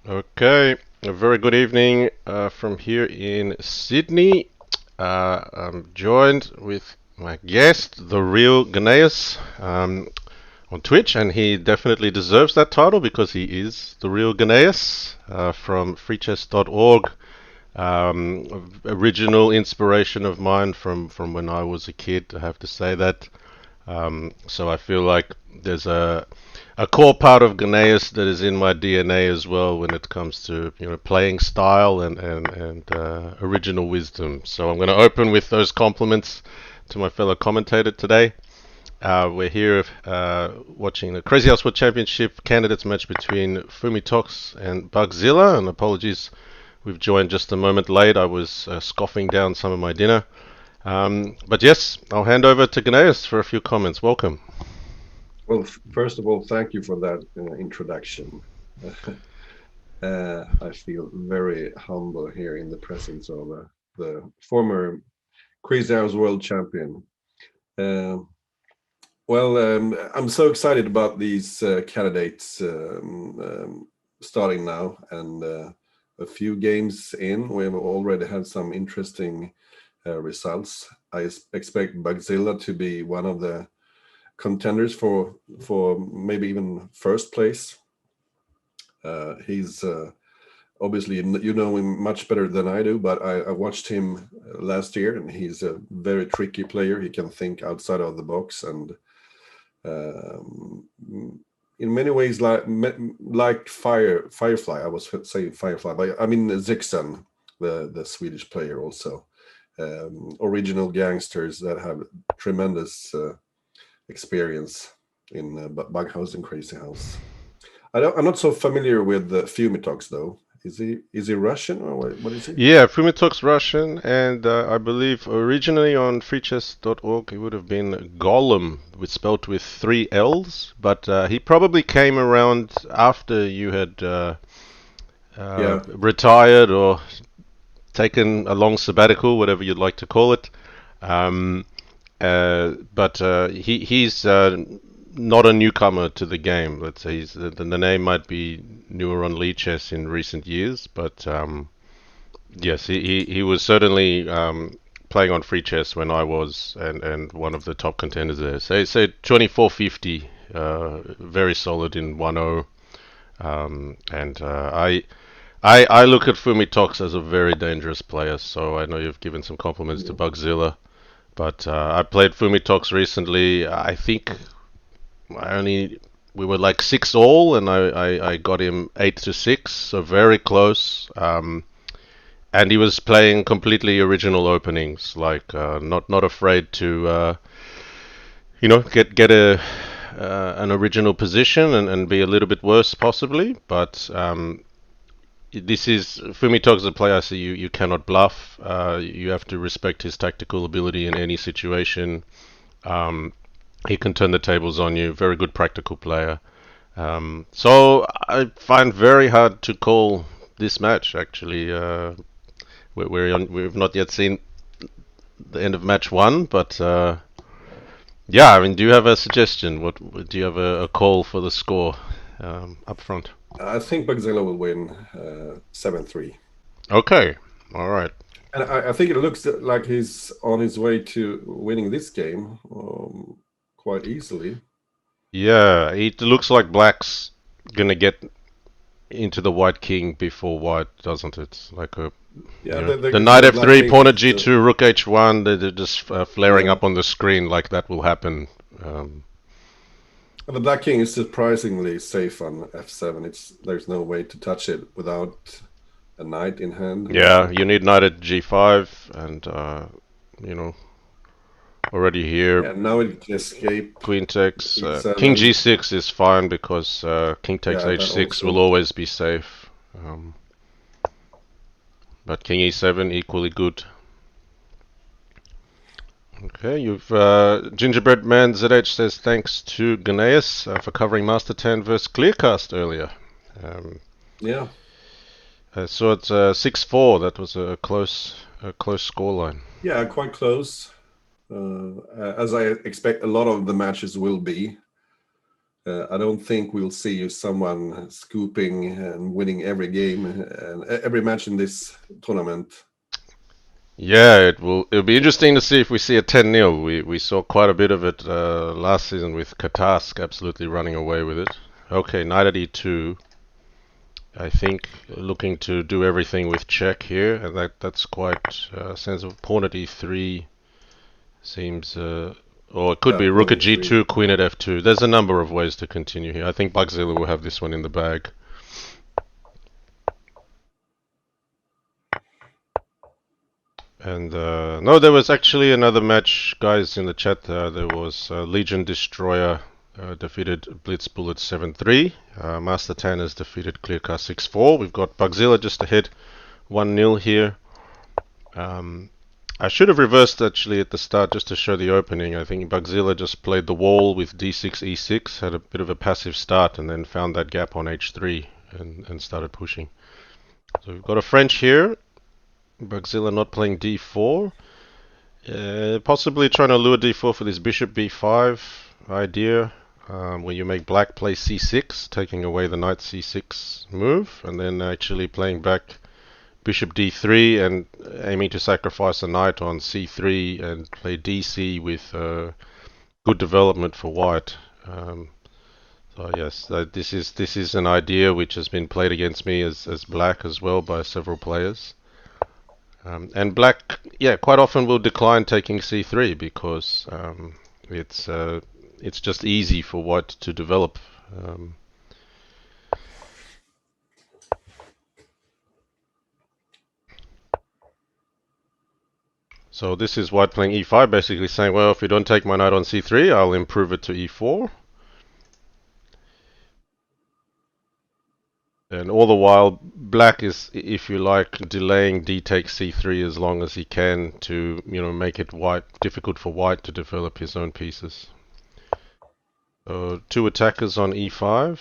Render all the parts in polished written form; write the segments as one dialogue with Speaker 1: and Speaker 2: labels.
Speaker 1: Okay, a very good evening from here in Sydney. I'm joined with my guest, the real Gnaeus, on Twitch, and he definitely deserves that title because he is the real Gnaeus from freechess.org. Original inspiration of mine from when I was a kid, I have to say that. So I feel like there's a core part of Gnaeus that is in my DNA as well when it comes to playing style and original wisdom. So I'm going to open with those compliments to my fellow commentator today. We're here watching the Crazy House World Championship candidates match between Fumitoks and Bugzilla. And apologies, we've joined just a moment late. I was scoffing down some of my dinner. But yes, I'll hand over to Gnaeus for a few comments. Welcome.
Speaker 2: Well, first of all, thank you for that introduction. I feel very humble here in the presence of the former Crazy House World Champion. Uh, I'm so excited about these candidates starting now, and a few games in, we've already had some interesting results. I expect Bugzilla to be one of the contenders for maybe even first place. He's obviously you know him much better than I do, but I watched him last year, and he's a very tricky player. He can think outside of the box, and um, in many ways, like Firefly. I was saying Firefly, but I mean Zixen, the Swedish player, also original gangsters that have tremendous experience in Bughouse and Crazy House. I'm not so familiar with the Fumitoks though. Is he Russian or what is he?
Speaker 1: Yeah, Fumitoks Russian, and I believe originally on freechess.org it would have been Gollum, spelt with three L's, but he probably came around after you had
Speaker 2: Yeah,
Speaker 1: retired or taken a long sabbatical, whatever you'd like to call it. Um, but he's not a newcomer to the game. Let's say the name might be newer on Lee Chess in recent years, but yes, he was certainly playing on free chess when I was, and one of the top contenders there. Say 2450, very solid in 1-0. And I look at Fumitox as a very dangerous player. So I know you've given some compliments to Bugzilla, but I played Fumitox recently. I think I only we were like 6 all, and I got him 8-6, so very close. And he was playing completely original openings, like not afraid to get a an original position and be a little bit worse possibly. But this is Fumito's a player, so you cannot bluff. You have to respect his tactical ability in any situation. Um, he can turn the tables on you. Very good practical player. So I find very hard to call this match actually. We've not yet seen the end of match one, but yeah, I mean, do you have a suggestion? What do you have a call for the score up front?
Speaker 2: I think Bugzilla will win 7-3.
Speaker 1: Okay, all right.
Speaker 2: And I think it looks like he's on his way to winning this game quite easily.
Speaker 1: Yeah, it looks like Black's gonna get into the White King before White, doesn't it? Like
Speaker 2: Yeah, the,
Speaker 1: the
Speaker 2: the,
Speaker 1: Knight
Speaker 2: the Black
Speaker 1: F3,
Speaker 2: King
Speaker 1: Pawn at
Speaker 2: is
Speaker 1: G2, Rook H1. They're just flaring
Speaker 2: yeah.
Speaker 1: up on the screen like that will happen. Um,
Speaker 2: And the Black King is surprisingly safe on f7. There's no way to touch it without a knight in hand.
Speaker 1: yeah, you need Knight at G5, and you know already here
Speaker 2: Yeah, now it can escape
Speaker 1: Queen takes King
Speaker 2: e7.
Speaker 1: G6 is fine because King takes
Speaker 2: Yeah, that
Speaker 1: H6 will
Speaker 2: also.
Speaker 1: always be safe. Um, but King E7 equally good. Okay, you've Gingerbread Man ZH says thanks to Gnaeus for covering Master Tan vs Clearcast earlier. Um,
Speaker 2: Yeah,
Speaker 1: so it's 6-4. That was a close scoreline.
Speaker 2: yeah, quite close. As I expect, a lot of the matches will be. I don't think we'll see someone scooping and winning every game and every match in this tournament.
Speaker 1: Yeah, it'll be interesting to see if we see a 10-0. We saw quite a bit of it last season with Katask absolutely running away with it. Okay, knight at e2. I think looking to do everything with check here, and that's quite sensible. Pawn at e3 seems, or it could
Speaker 2: Yeah,
Speaker 1: be
Speaker 2: pawn
Speaker 1: rook at
Speaker 2: e3.
Speaker 1: g2, queen at f2. There's a number of ways to continue here. I think Bugzilla will have this one in the bag. And no, there was actually another match, guys, in the chat. There was Legion Destroyer defeated Blitz Bullet 7-3. Master Tan has defeated Clearcar 6-4. We've got Bugzilla just ahead 1-0 here. I should have reversed actually at the start just to show the opening. I think Bugzilla just played the wall with d6, e6, had a bit of a passive start, and then found that gap on h3 and started pushing. So we've got a French here. Bugzilla not playing d4. Possibly trying to lure d4 for this bishop b5 idea, where you make black play c6, taking away the knight c6 move, and then actually playing back bishop d3 and aiming to sacrifice a knight on c3 and play dc with good development for white. So yes, this is an idea which has been played against me as black as well by several players. And black, yeah, quite often will decline taking c3 because it's just easy for white to develop. So this is white playing e5, basically saying, well, if you don't take my knight on c3, I'll improve it to e4. And all the while, black is, if you like, delaying d takes c3 as long as he can to, make it difficult for white to develop his own pieces. So two attackers on e5.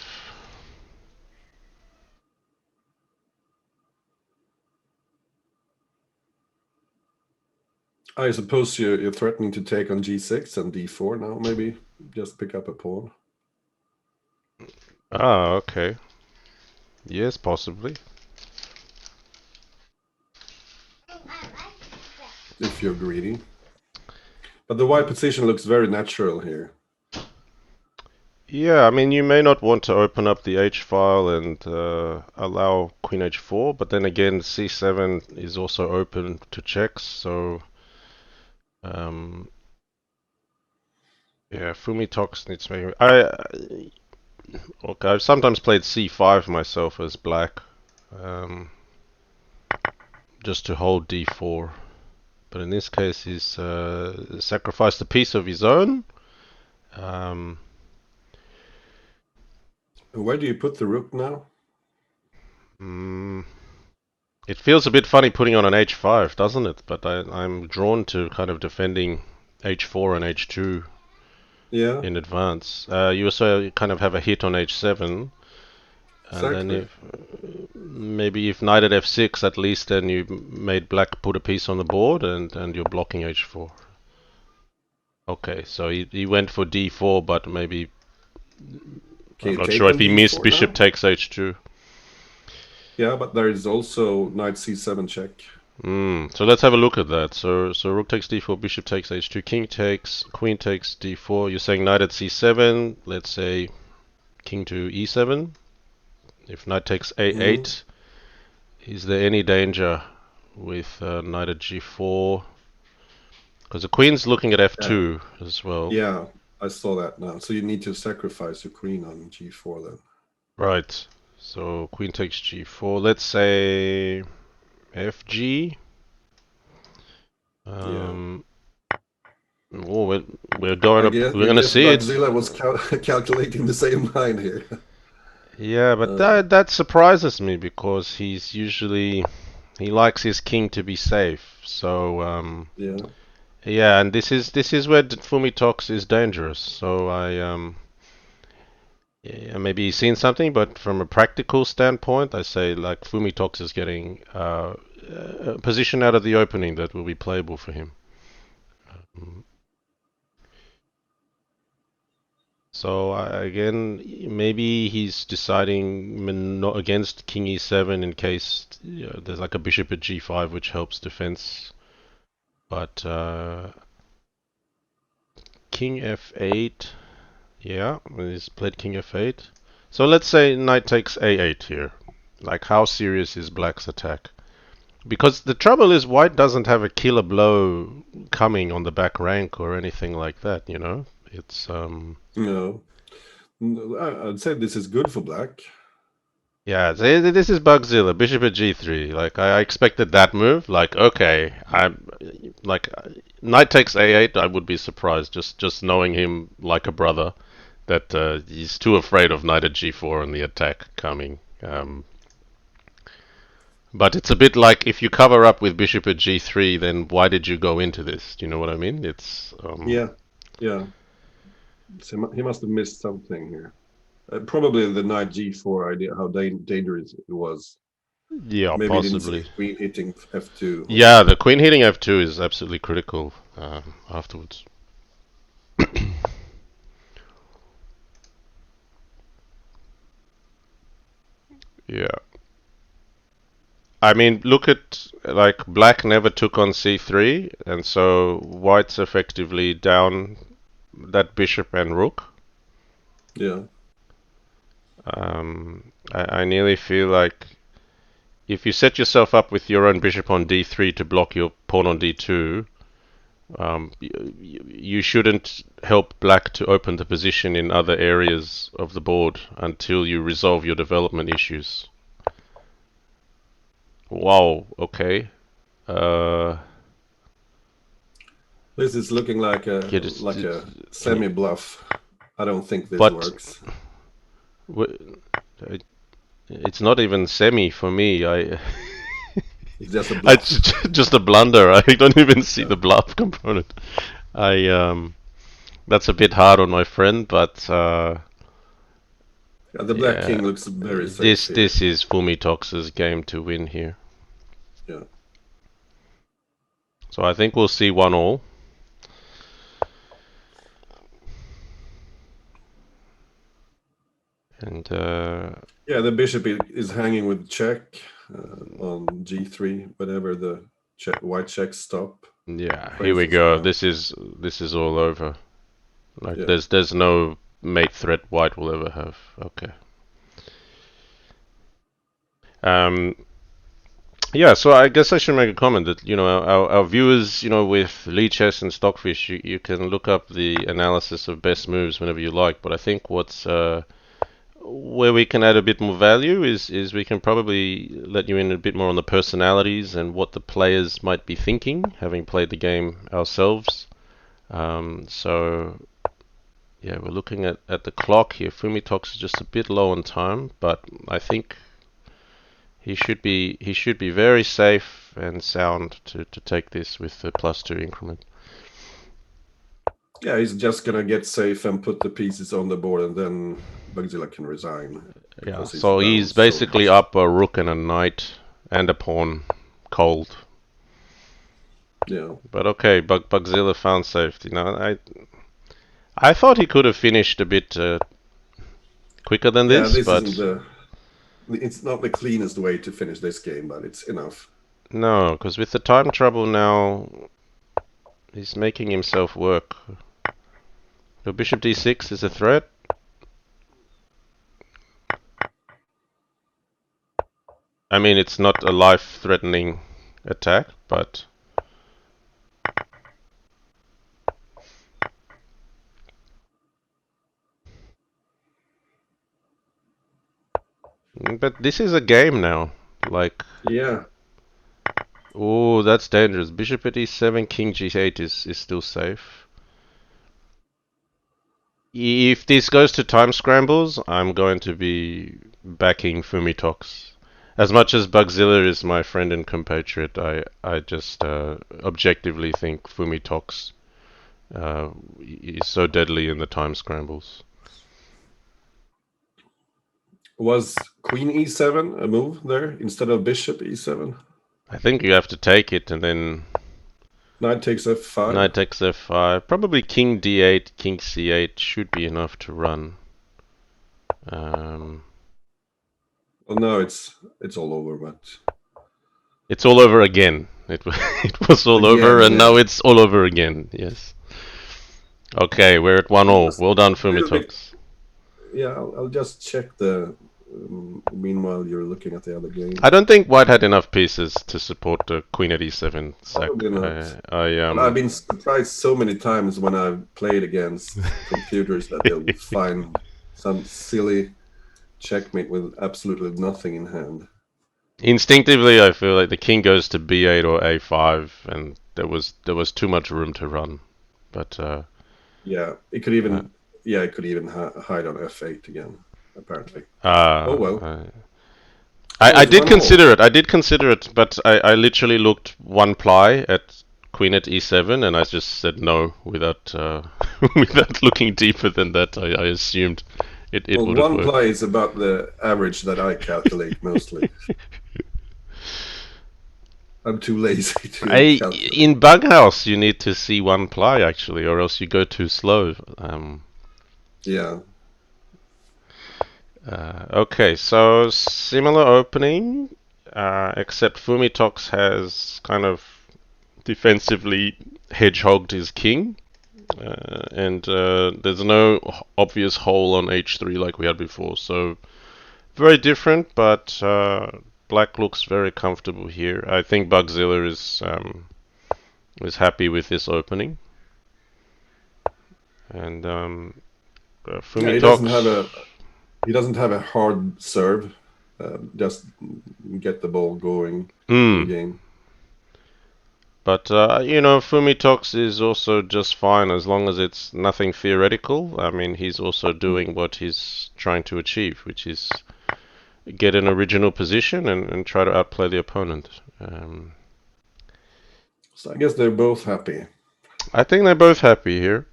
Speaker 2: I suppose you're threatening to take on g6 and d4 now, maybe just pick up a pawn.
Speaker 1: Ah, okay. Yes, possibly.
Speaker 2: If you're greedy. But the white position looks very natural here.
Speaker 1: Yeah, I mean, you may not want to open up the h file and allow queen h4, but then again, c7 is also open to checks, so yeah, Fumitoks needs maybe. Okay, I've sometimes played c5 myself as black, just to hold d4, but in this case, he's sacrificed a piece of his own.
Speaker 2: Where do you put the rook now?
Speaker 1: It feels a bit funny putting on an h5, doesn't it? But I'm drawn to kind of defending h4 and h2 in advance. You also kind of have a hit on h7, and then if knight at f6, at least then you made black put a piece on the board, and you're blocking h4. Okay, so he went for d4, but maybe I'm not sure if he missed bishop takes h2.
Speaker 2: Yeah, but there is also knight c7 check.
Speaker 1: So let's have a look at that. So rook takes d4, bishop takes h2, king takes, queen takes d4. You're saying knight at c7. Let's say king to e7. If knight takes a8, is there any danger with knight at g4? Because the queen's looking at f2 as well.
Speaker 2: Yeah, I saw that now. So you need to sacrifice your queen on g4 then.
Speaker 1: Right. So queen takes g4. Let's say fg. Oh, we're going up. We're going to see it.
Speaker 2: Bugzilla was calculating the same line here.
Speaker 1: Yeah, but that surprises me because he's usually he likes his king to be safe. So yeah, and this is where Fumitoks is dangerous. So yeah, maybe he's seen something, but from a practical standpoint, I say like Fumitoks is getting a position out of the opening that will be playable for him. So again, maybe he's deciding not against king e7 in case there's like a bishop at g5 which helps defense. But king f8, yeah, he's played king f8. So let's say knight takes a8 here. Like, how serious is black's attack? Because the trouble is white doesn't have a killer blow coming on the back rank or anything like that, you know? It's
Speaker 2: No, I'd say this is good for black.
Speaker 1: yeah, this is Bugzilla, bishop at g3. Like, I expected that move. Like, okay, I'm like knight takes a8. I would be surprised just knowing him like a brother that he's too afraid of knight at g4 and the attack coming. But it's a bit like if you cover up with bishop at g3, then why did you go into this? Do you know what I mean? It's
Speaker 2: Yeah, yeah. So he must have missed something here. Probably the knight g4 idea, how dangerous it was.
Speaker 1: yeah,
Speaker 2: Maybe he didn't see
Speaker 1: possibly.
Speaker 2: queen hitting f2.
Speaker 1: Yeah, the queen hitting f2 is absolutely critical afterwards. Yeah. I mean, look at like black never took on c3, and so white's effectively down that bishop and rook.
Speaker 2: Yeah,
Speaker 1: I nearly feel like if you set yourself up with your own bishop on d3 to block your pawn on d2, you shouldn't help black to open the position in other areas of the board until you resolve your development issues. Wow, okay. Uh,
Speaker 2: this is looking like a
Speaker 1: yeah, just, can you,
Speaker 2: semi bluff. I don't think this
Speaker 1: but
Speaker 2: works.
Speaker 1: it's not even semi for me.
Speaker 2: It's just a
Speaker 1: I
Speaker 2: bluff.
Speaker 1: just a blunder. I don't even see
Speaker 2: Yeah.
Speaker 1: the bluff component. I that's a bit hard on my friend, but
Speaker 2: Yeah, the black
Speaker 1: yeah,
Speaker 2: king looks very safe
Speaker 1: this
Speaker 2: here.
Speaker 1: is Fumitoks's game to win here.
Speaker 2: Yeah.
Speaker 1: So I think we'll see 1-1. And
Speaker 2: Yeah, the bishop is hanging with check on g3 whenever the white checks stop.
Speaker 1: yeah, here we
Speaker 2: Phrases
Speaker 1: go.
Speaker 2: now.
Speaker 1: This is all over. Like
Speaker 2: Yeah.
Speaker 1: there's no mate threat white will ever have. Okay. Um, yeah, so I guess I should make a comment that our viewers, with Lichess and Stockfish, you can look up the analysis of best moves whenever you like. But I think what's where we can add a bit more value is we can probably let you in a bit more on the personalities and what the players might be thinking, having played the game ourselves. So yeah, we're looking at the clock here. Fumitoks is just a bit low on time, but I think he should be very safe and sound to take this with the +2 increment.
Speaker 2: Yeah, he's just gonna get safe and put the pieces on the board, and then Bugzilla can resign
Speaker 1: Yeah,
Speaker 2: because he's
Speaker 1: so
Speaker 2: down
Speaker 1: he's
Speaker 2: so
Speaker 1: basically
Speaker 2: much.
Speaker 1: up a rook and a knight and a pawn cold.
Speaker 2: Yeah.
Speaker 1: But okay, Bugzilla found safety. Now I thought he could have finished a bit quicker than
Speaker 2: Yeah,
Speaker 1: this,
Speaker 2: this isn't
Speaker 1: but
Speaker 2: the. It's not the cleanest way to finish this game, but it's enough.
Speaker 1: no, because with the time trouble now, he's making himself work. So bishop d6 is a threat. I mean, it's not a life-threatening attack, but this is a game now. Like,
Speaker 2: Yeah.
Speaker 1: oh, that's dangerous. Bishop at e7, king g8 is still safe. If this goes to time scrambles, I'm going to be backing Fumitoks. As much as Bugzilla is my friend and compatriot, I just objectively think Fumitoks is so deadly in the time scrambles.
Speaker 2: Was queen e7 a move there instead of bishop e7?
Speaker 1: I think you have to take it and then
Speaker 2: Knight takes f5.
Speaker 1: Knight takes f5. Probably king d8, king c8 should be enough to run.
Speaker 2: Well, no, it's all over, but
Speaker 1: It's all over again. It was all over,
Speaker 2: again,
Speaker 1: and
Speaker 2: yeah.
Speaker 1: now it's all over again. Yes. Okay, we're at 1-all.
Speaker 2: Just
Speaker 1: Well done,
Speaker 2: a little bit.
Speaker 1: Fumitoks.
Speaker 2: Yeah, I'll just check the. Meanwhile, you're looking at the other game.
Speaker 1: I don't think White had enough pieces to support the queen at e7 sack.
Speaker 2: Probably not.
Speaker 1: I
Speaker 2: But I've been surprised so many times when I've played against computers that they'll find some silly checkmate with absolutely nothing in hand.
Speaker 1: Instinctively I feel like the king goes to b8 or a5, and there was too much room to run. But
Speaker 2: Yeah,
Speaker 1: uh,
Speaker 2: it could even hide on f8 again. Apparently. Oh
Speaker 1: uh,
Speaker 2: well.
Speaker 1: I,
Speaker 2: So
Speaker 1: I
Speaker 2: it's
Speaker 1: did
Speaker 2: 1-1.
Speaker 1: consider it. I did consider it, but I literally looked one ply at queen at e7, and I just said no without without looking deeper than that. I assumed it
Speaker 2: Well,
Speaker 1: wouldn't
Speaker 2: one
Speaker 1: work.
Speaker 2: play is about the average that I calculate mostly. I'm too lazy to calculate.
Speaker 1: In Bughouse you need to see one ply actually, or else you go too slow.
Speaker 2: Yeah.
Speaker 1: Okay, so similar opening, except Fumitox has kind of defensively hedgehogged his king, and there's no obvious hole on h3 like we had before. So very different, but black looks very comfortable here. I think Bugzilla is happy with this opening, and
Speaker 2: Yeah,
Speaker 1: Fumitox.
Speaker 2: he doesn't have a hard serve. Just get the ball going in the
Speaker 1: Mm,
Speaker 2: game.
Speaker 1: but Fumitox is also just fine as long as it's nothing theoretical. I mean, he's also
Speaker 2: Mm.
Speaker 1: doing what he's trying to achieve, which is get an original position and try to outplay the opponent.
Speaker 2: So I guess they're both happy.
Speaker 1: I think they're both happy here.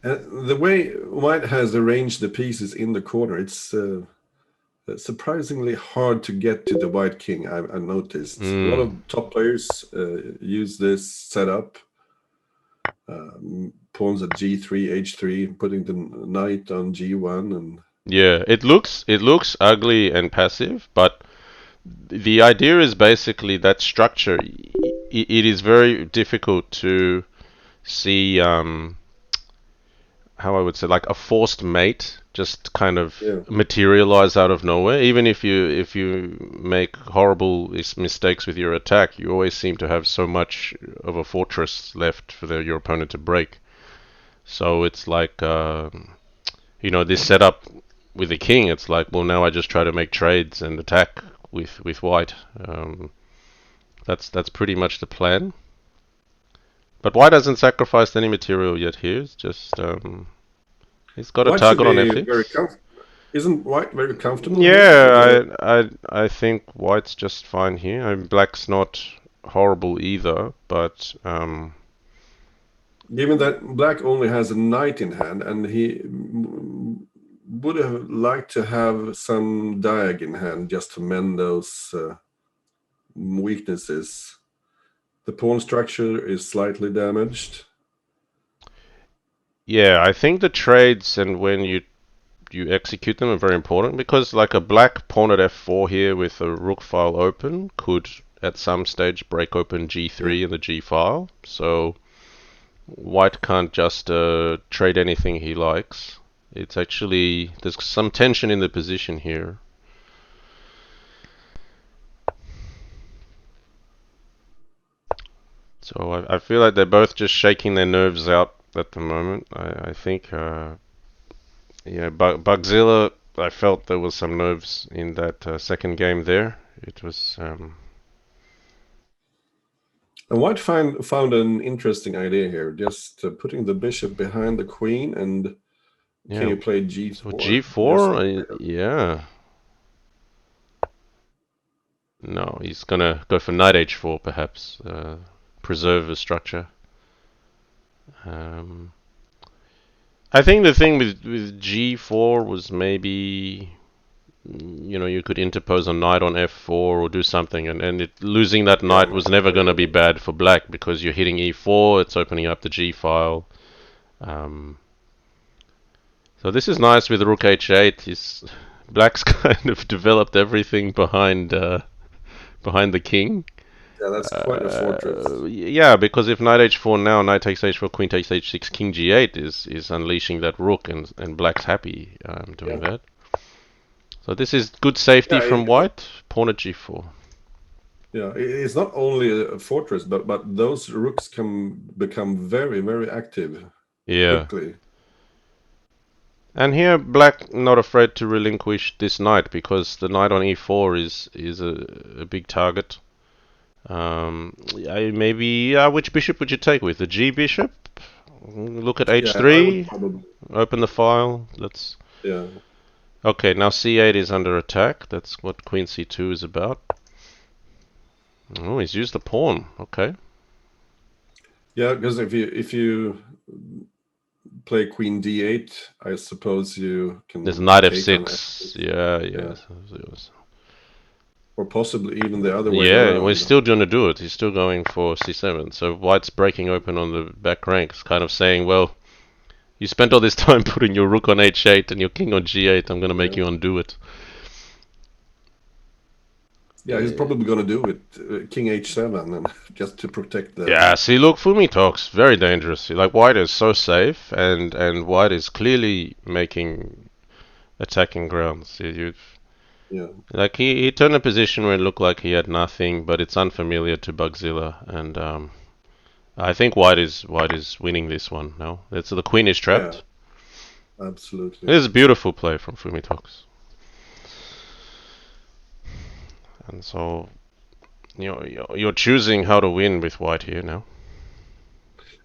Speaker 2: The way White has arranged the pieces in the corner, it's surprisingly hard to get to the White King. I noticed a lot
Speaker 1: Mm.
Speaker 2: of top players use this setup. Pawns at g3, h3, putting the knight on g1, and
Speaker 1: Yeah, it looks ugly and passive, but the idea is basically that structure. It is very difficult to see how I would say, like a forced mate just kind of
Speaker 2: yeah.
Speaker 1: materialize out of nowhere. Even if you make horrible mistakes with your attack, you always seem to have so much of a fortress left for your opponent to break. So it's like this setup with the king. It's like, well, now I just try to make trades and attack with white. That's pretty much the plan. But white hasn't sacrificed any material yet here. It's just he's got a
Speaker 2: White should
Speaker 1: target on
Speaker 2: be very
Speaker 1: f6.
Speaker 2: comfortable. Isn't White very comfortable here with the?
Speaker 1: Yeah, I think white's just fine here. I mean, black's not horrible either, but
Speaker 2: Given that Black only has a knight in hand, and he would have liked to have some diag in hand just to mend those weaknesses. The pawn structure is slightly damaged.
Speaker 1: yeah, I think the trades and when you execute them are very important because like a black pawn at f4 here with a rook file open could at some stage break open
Speaker 2: Yeah.
Speaker 1: g3 in the g file. So white can't just trade anything he likes. It's actually there's some tension in the position here. So I feel like they're both just shaking their nerves out at the moment. I think, Bugzilla, I felt there was some nerves in that second game there. It was,
Speaker 2: And White found an interesting idea here, just putting the bishop behind the queen, and can
Speaker 1: yeah.
Speaker 2: you play
Speaker 1: So
Speaker 2: g4? Just
Speaker 1: G4, yeah. No, he's gonna go for knight H4 perhaps, preserve the structure. Um, I think the thing with G4 was you could interpose a knight on f4 or do something, and losing that
Speaker 2: Yeah,
Speaker 1: knight was never going to be bad for black because you're hitting e4, it's opening up the g file. Um, so this is nice with rook h8. Black's kind of developed everything behind the king.
Speaker 2: yeah, that's quite a fortress.
Speaker 1: Yeah, because if knight h4 now, knight takes h4, queen takes h6, king g8 is unleashing that rook, and black's happy doing
Speaker 2: Yeah,
Speaker 1: that. So this is good safety
Speaker 2: yeah,
Speaker 1: from white. Pawn at g4.
Speaker 2: yeah. It's not only a fortress, but those rooks can become very, very active
Speaker 1: Yeah.
Speaker 2: quickly.
Speaker 1: And here black not afraid to relinquish this knight because the knight on e4 is a big target. Maybe which bishop would you take with? The g bishop? Look at
Speaker 2: Yeah, I would
Speaker 1: h3.
Speaker 2: probably.
Speaker 1: Open the file. Let's.
Speaker 2: Yeah,
Speaker 1: Okay, now c8 is under attack. That's what queen c2 is about. Oh, he's used the pawn. Okay.
Speaker 2: yeah. Because if you play queen d8, I suppose you
Speaker 1: There's
Speaker 2: can
Speaker 1: knight
Speaker 2: take on
Speaker 1: f6.
Speaker 2: f6.
Speaker 1: Yeah,
Speaker 2: Yeah,
Speaker 1: yeah.
Speaker 2: or possibly even the other way
Speaker 1: Yeah, well, he's
Speaker 2: around.
Speaker 1: still going to do it. He's still going for c7. So white's breaking open on the back ranks, kind of saying, well, you spent all this time putting your rook on h8 and your king on g8. I'm going to make
Speaker 2: Yeah,
Speaker 1: you undo it.
Speaker 2: yeah. He's probably going to do it, king h7, and just to protect the.
Speaker 1: Yeah, see, look, Fumitoks, very dangerous. Like, white is so safe, and white is clearly making attacking grounds.
Speaker 2: Yeah,
Speaker 1: Like, he turned a position where it looked like he had nothing, but it's unfamiliar to Bugzilla, and I think white is winning this one now. It's the queen is
Speaker 2: yeah,
Speaker 1: trapped.
Speaker 2: absolutely.
Speaker 1: This is a beautiful play from Fumitoks. And so you're choosing how to win with white here now.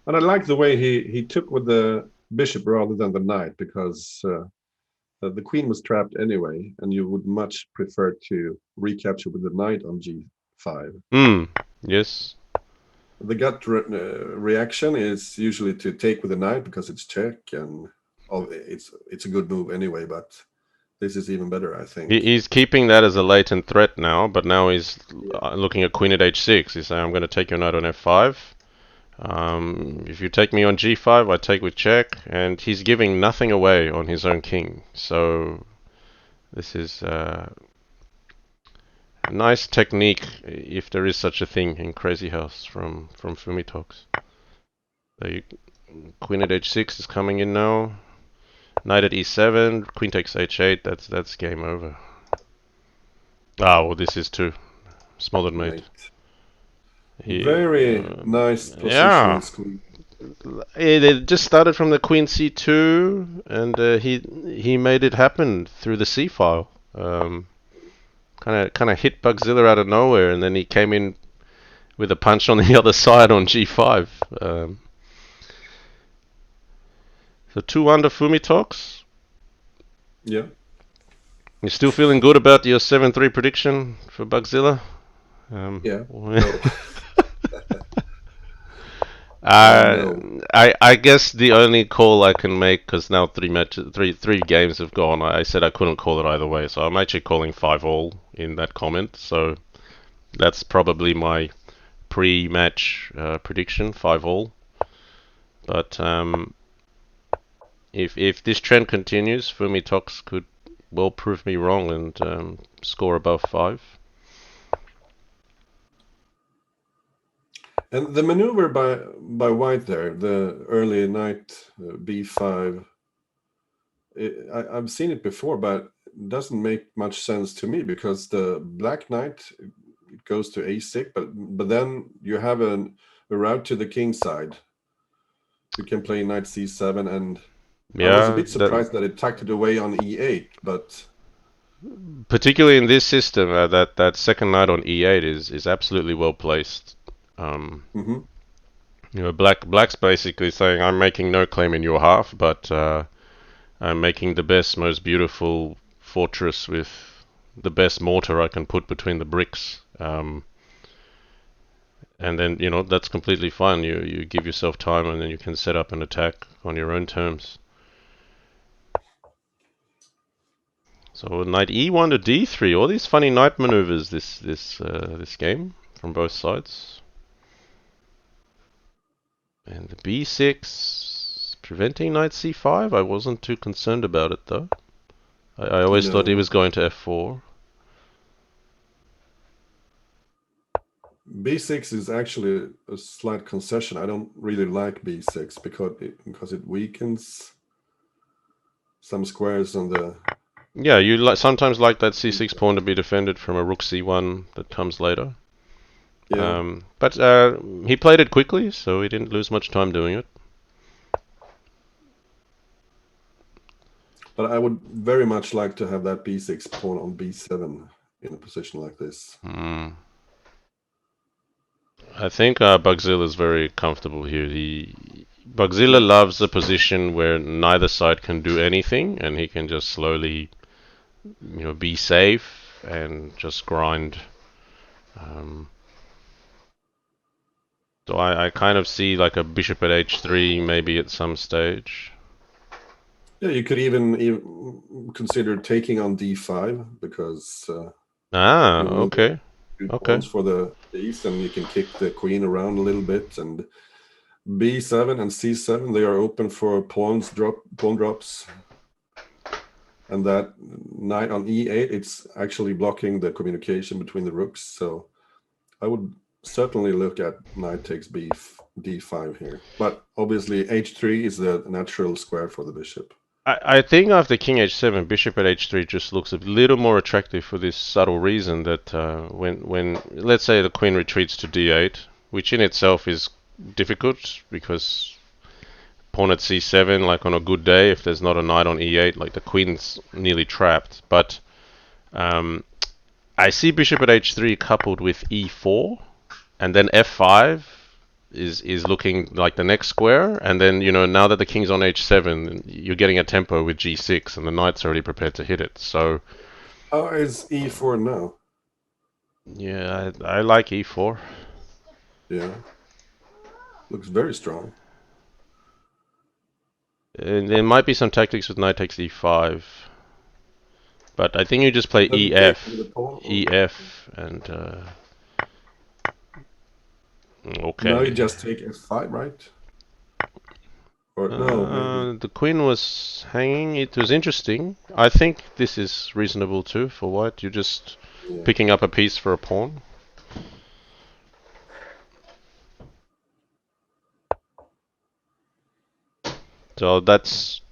Speaker 2: And I like the way he took with the bishop rather than the knight, because the queen was trapped anyway, and you would much prefer to recapture with the knight on g5.
Speaker 1: Hmm. Yes.
Speaker 2: The gut reaction is usually to take with the knight because it's check, and it's a good move anyway. But this is even better, I think.
Speaker 1: He's keeping that as a latent threat now, but now he's
Speaker 2: Yeah,
Speaker 1: looking at queen at h6. He's saying, I'm going to take your knight on f5. If you take me on g5, I take with check, and he's giving nothing away on his own king. So this is a nice technique, if there is such a thing in Crazy House from Fumitoks. So queen at h6 is coming in now. Knight at e7, queen takes h8. That's game over. Ah, well, this is too small and mate.
Speaker 2: mate.
Speaker 1: He,
Speaker 2: Very nice
Speaker 1: yeah.
Speaker 2: positioning squeeze.
Speaker 1: It just started from the queen c2, and he made it happen through the c file. Kind of hit Bugzilla out of nowhere, and then he came in with a punch on the other side on g5. So 2 under Fumitoks.
Speaker 2: Yeah.
Speaker 1: You still feeling good about your 7-3 prediction for Bugzilla?
Speaker 2: Yeah. No.
Speaker 1: Uh,
Speaker 2: No.
Speaker 1: I guess the only call I can make, because now three games have gone. I said I couldn't call it either way, so I'm actually calling 5-all in that comment. So that's probably my pre-match prediction, 5-all. But if this trend continues, Fumitoks could well prove me wrong and score above 5.
Speaker 2: And the maneuver by white there, the early knight b5, I've seen it before, but it doesn't make much sense to me, because the black knight, it goes to a6, but then you have a route to the king side. You can play knight c7, and I was a
Speaker 1: Yeah,
Speaker 2: bit surprised that it tucked it away on e8, but
Speaker 1: particularly in this system, that second knight on e8 is absolutely well placed. Um,
Speaker 2: mhm.
Speaker 1: Black's basically saying, I'm making no claim in your half, but I'm making the best, most beautiful fortress with the best mortar I can put between the bricks. And then that's completely fine. You give yourself time, and then you can set up an attack on your own terms. So knight e1 to d3. All these funny knight maneuvers this game from both sides. And the b6 preventing knight c5. I wasn't too concerned about it though. I always thought he
Speaker 2: No,
Speaker 1: was going to f4.
Speaker 2: b6 is actually a slight concession. I don't really like b6 because it weakens some squares on the.
Speaker 1: Yeah, you sometimes like that c6 pawn to be defended from a rook c1 that comes later.
Speaker 2: Yeah,
Speaker 1: But he played it quickly, so he didn't lose much time doing it.
Speaker 2: but I would very much like to have that b6 pawn on b7 in a position like this.
Speaker 1: I think Bugzilla is very comfortable here. Bugzilla
Speaker 2: Yeah.
Speaker 1: loves a position where neither side can do anything, and he can just slowly, be safe and just grind. So I kind of see like a bishop at h3 maybe at some stage.
Speaker 2: Yeah, you could even consider taking on d5 because you remove
Speaker 1: Okay,
Speaker 2: two
Speaker 1: okay.
Speaker 2: pawns for the east, and you can kick the queen around a little bit. And b7 and c7, they are open for pawn drops. And that knight on e8, it's actually blocking the communication between the rooks. So I would certainly look at knight takes d5 here. But obviously h3 is the natural square for the bishop.
Speaker 1: I think after king h7, bishop at h3 just looks a little more attractive for this subtle reason that when let's say the queen retreats to d8, which in itself is difficult because pawn at c7, like on a good day, if there's not a knight on e8, like the queen's nearly trapped. But um, I see bishop at h3 coupled with e4, and then f5 is looking like the next square, and then now that the king's on h7, you're getting a tempo with g6, and the knight's already prepared to hit it. So
Speaker 2: How is e4 now?
Speaker 1: yeah, I like e4.
Speaker 2: Yeah, looks very strong.
Speaker 1: And there might be some tactics with knight takes e5, but I think you just play
Speaker 2: Does it take with the pawn?
Speaker 1: ef, and
Speaker 2: Now you
Speaker 1: okay.
Speaker 2: just take f5, right? Or no, maybe.
Speaker 1: The queen was hanging. It was interesting. I think this is reasonable too for white. You're just
Speaker 2: Yeah.
Speaker 1: picking up a piece for a pawn. So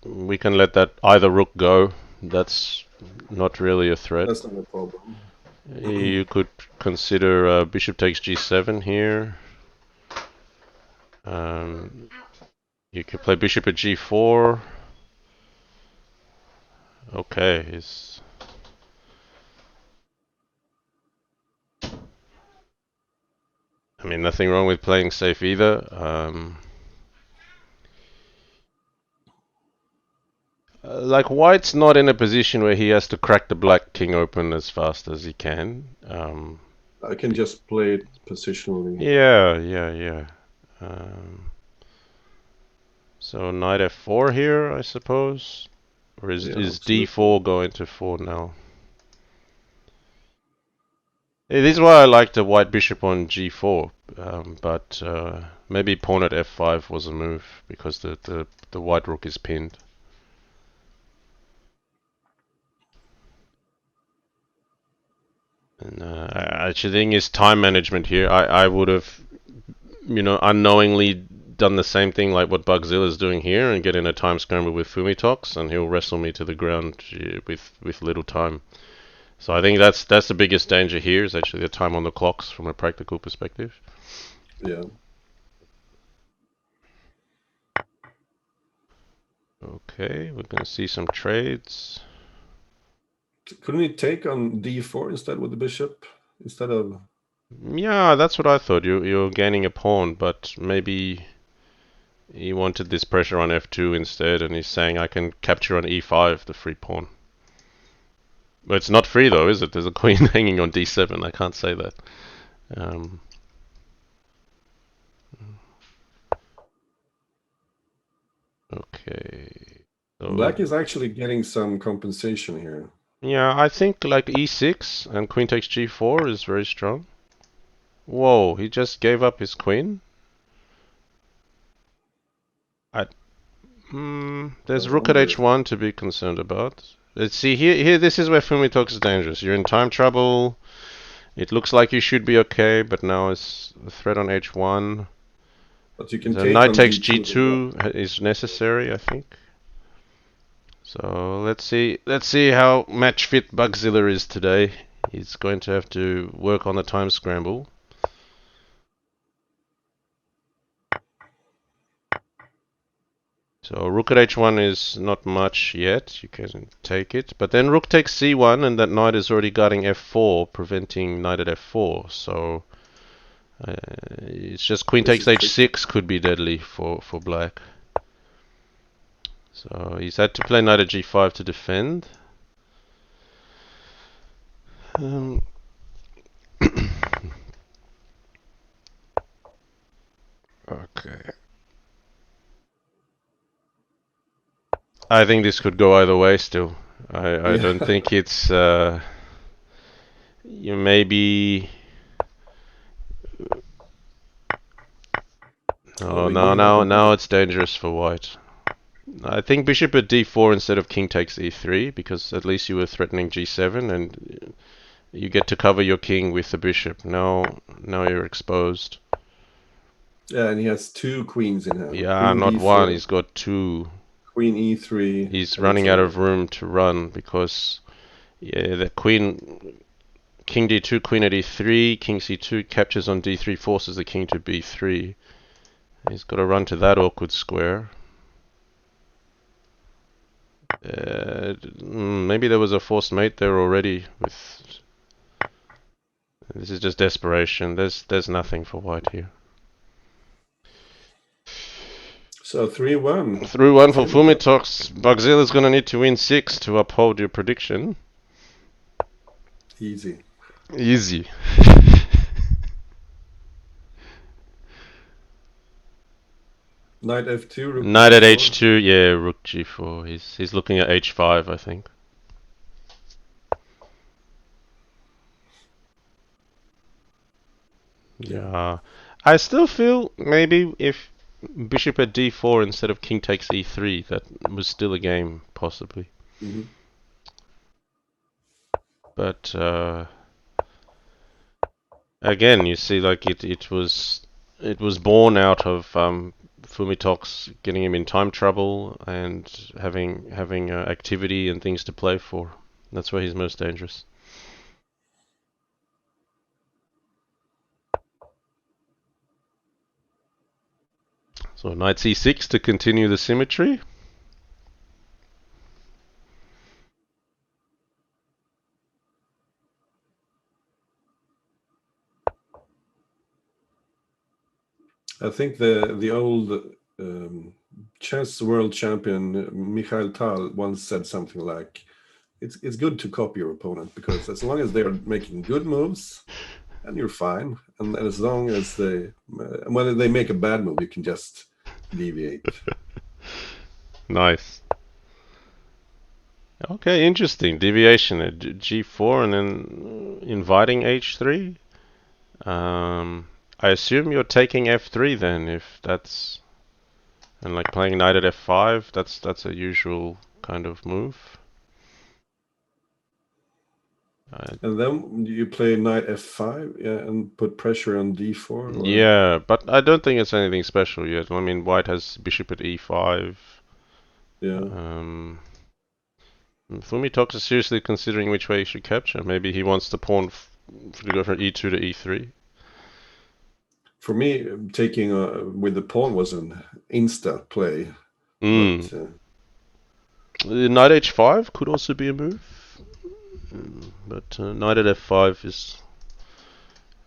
Speaker 1: we can let that either rook go. That's not really a threat.
Speaker 2: That's not a problem.
Speaker 1: You could consider bishop takes g7 here. Um, you could play bishop at g4. Okay, I mean, nothing wrong with playing safe either. Like white's not in a position where he has to crack the black king open as fast as he can.
Speaker 2: I can just play it positionally.
Speaker 1: Yeah. So knight f4 here, I suppose, or is
Speaker 2: Yeah,
Speaker 1: is
Speaker 2: absolutely.
Speaker 1: d4 going to 4 now? This is why I like the white bishop on g4, but maybe pawn at f5 was a move because the white rook is pinned. And I think is time management here. I would have, unknowingly done the same thing like what Bugzilla is doing here and get in a time scramble with Fumitoks, and he'll wrestle me to the ground with little time. So I think that's the biggest danger here is actually the time on the clocks from a practical perspective.
Speaker 2: Yeah.
Speaker 1: Okay, we're gonna see some trades.
Speaker 2: Couldn't he take on d4 instead with the bishop? Instead of.
Speaker 1: Yeah, that's what I thought. You're gaining a pawn, but maybe he wanted this pressure on f2 instead, and he's saying I can capture on e5 the free pawn. But it's not free though, is it? There's a queen hanging on d7. I can't say that. Um, okay. So
Speaker 2: Black is actually getting some compensation here.
Speaker 1: Yeah, I think like e6 and queen takes g4 is very strong. Whoa, he just gave up his queen? I,
Speaker 2: I
Speaker 1: there's rook at
Speaker 2: wonder.
Speaker 1: h1 to be concerned about. Let's see, here, this is where Fumitoks is dangerous. You're in time trouble. It looks like you should be okay, but now it's a threat on h1.
Speaker 2: But you can
Speaker 1: The
Speaker 2: take
Speaker 1: knight
Speaker 2: on
Speaker 1: takes
Speaker 2: d2 as well.
Speaker 1: g2 is necessary, I think. So let's see. Let's see how match fit Bugzilla is today. He's going to have to work on the time scramble. So rook at h1 is not much yet. You can take it, but then rook takes c1, and that knight is already guarding f4, preventing knight at f4. So it's just queen
Speaker 2: This
Speaker 1: takes
Speaker 2: is tricky.
Speaker 1: h6 could be deadly for black. So he's had to play knight at g5 to defend. Um, okay. I think this could go either way still. I
Speaker 2: Yeah.
Speaker 1: don't think it's you maybe
Speaker 2: Oh,
Speaker 1: no
Speaker 2: we
Speaker 1: no
Speaker 2: give up
Speaker 1: now
Speaker 2: a
Speaker 1: now
Speaker 2: knight.
Speaker 1: it's dangerous for white. I think bishop at d4 instead of king takes e3 because at least you were threatening g7 and you get to cover your king with the bishop. Now you're exposed.
Speaker 2: Yeah, and he has two queens in hand.
Speaker 1: Yeah,
Speaker 2: Queen
Speaker 1: not one,
Speaker 2: d4,
Speaker 1: he's got two.
Speaker 2: queen e3,
Speaker 1: He's
Speaker 2: and it's
Speaker 1: running out
Speaker 2: over.
Speaker 1: of room to run because yeah, the queen king d2, queen at e3, king c2 captures on d3, forces the king to b3. He's got to run to that awkward square. Maybe there was a forced mate there already. With this is just desperation. There's nothing for white here.
Speaker 2: So 3-1
Speaker 1: Through one for
Speaker 2: Fumitoks.
Speaker 1: Fumitoks. Bugzilla's gonna need to win 6 to uphold your prediction.
Speaker 2: Easy.
Speaker 1: Easy.
Speaker 2: Knight f2, rook
Speaker 1: Knight at
Speaker 2: g4.
Speaker 1: h2. Yeah, rook g4. He's looking at h5, I think.
Speaker 2: Yeah.
Speaker 1: Yeah. I still feel maybe if bishop at d4 instead of king takes e3, that was still a game, possibly.
Speaker 2: Hmm.
Speaker 1: But again, you see, like it was born out of Fumitoks getting him in time trouble and having activity and things to play for. That's where he's most dangerous. So knight c6 to continue the symmetry.
Speaker 2: I think the old chess world champion Mikhail Tal once said something like, "It's good to copy your opponent because as long as they are making good moves, and you're fine, and as long as when they make a bad move, you can just deviate."
Speaker 1: Nice. Okay, interesting. Deviation at g4 and then inviting h3. I assume you're taking f3 then, if that's and like playing knight at f5. That's a usual kind of move. Uh,
Speaker 2: And then you play knight f5, yeah, and put pressure on d4, or
Speaker 1: yeah, but I don't think it's anything special yet. I mean, white has bishop at e5.
Speaker 2: yeah.
Speaker 1: Um, Fumitoks is seriously considering which way he should capture. Maybe he wants the pawn to go from e2 to e3.
Speaker 2: For me, taking with the pawn was an insta play, but
Speaker 1: Mm. Knight h5 could also be a move, but knight at f5 is.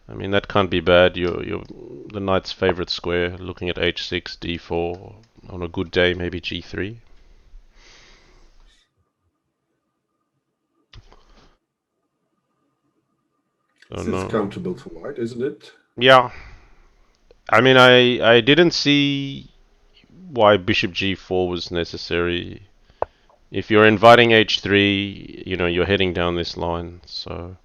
Speaker 1: I mean, that can't be bad. You're the knight's favorite square. Looking at h6, d4 on a good day, maybe g3. So
Speaker 2: it's
Speaker 1: no.
Speaker 2: comfortable for white, isn't it?
Speaker 1: Yeah, I mean, I didn't see why bishop g4 was necessary If you're inviting h3, you're heading down this line. So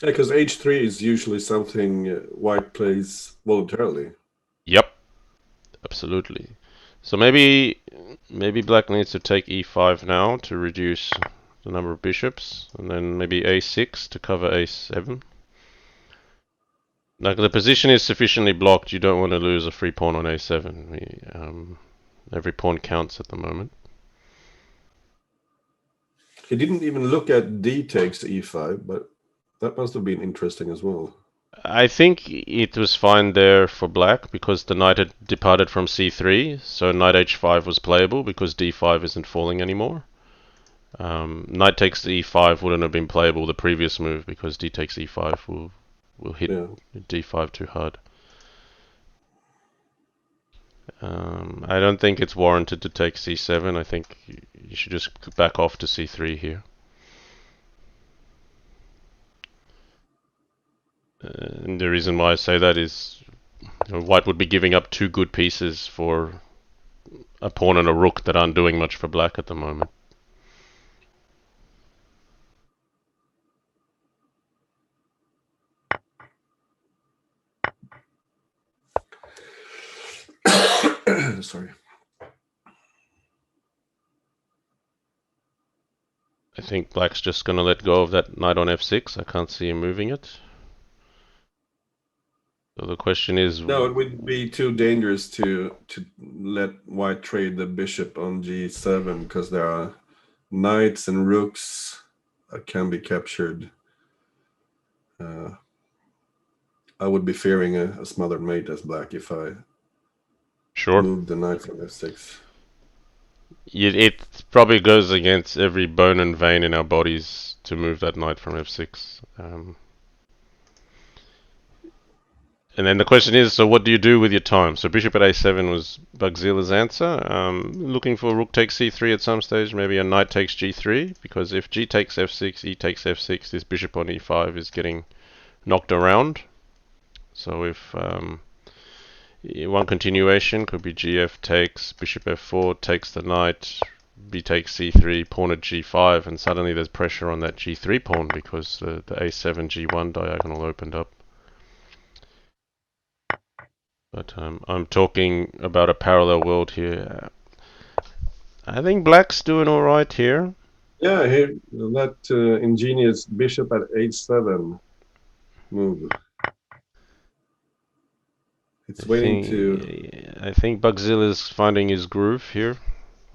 Speaker 2: Yeah, because h3 is usually something white plays voluntarily.
Speaker 1: yep, absolutely. So maybe black needs to take e5 now to reduce the number of bishops, and then maybe a6 to cover a7. Like the position is sufficiently blocked, you don't want to lose a free pawn on a7. Every pawn counts at the moment.
Speaker 2: He didn't even look at d takes e5, but that must have been interesting as well.
Speaker 1: I think it was fine there for black because the knight had departed from c3, so knight h5 was playable because d5 isn't falling anymore. Knight takes e5 wouldn't have been playable the previous move because d takes e5 will hit d5 too hard. I don't think it's warranted to take c7. I think you should just back off to c3 here. And the reason why I say that is white would be giving up two good pieces for a pawn and a rook that aren't doing much for black at the moment.
Speaker 2: Sorry.
Speaker 1: I think black's just going to let go of that knight on f6. I can't see him moving it. So the question is...
Speaker 2: No, it would be too dangerous to let white trade the bishop on g7 because there are knights and rooks that can be captured. I would be fearing a smothered mate as black if I moved the knight from f6.
Speaker 1: It probably goes against every bone and vein in our bodies to move that knight from f6. And then the question is, so what do you do with your time? So bishop at a7 was Bugzilla's answer. Looking for rook takes c3 at some stage, maybe a knight takes g3, because if g takes f6, e takes f6, this bishop on e5 is getting knocked around. So if one continuation could be gf takes, bishop f4 takes the knight, b takes c3, pawn at g5, and suddenly there's pressure on that g3 pawn because the a7 g1 diagonal opened up. But I'm talking about a parallel world here. I think black's doing alright here.
Speaker 2: Yeah, here that ingenious bishop at h7 move. It's waiting to...
Speaker 1: I think Bugzilla's finding his groove here.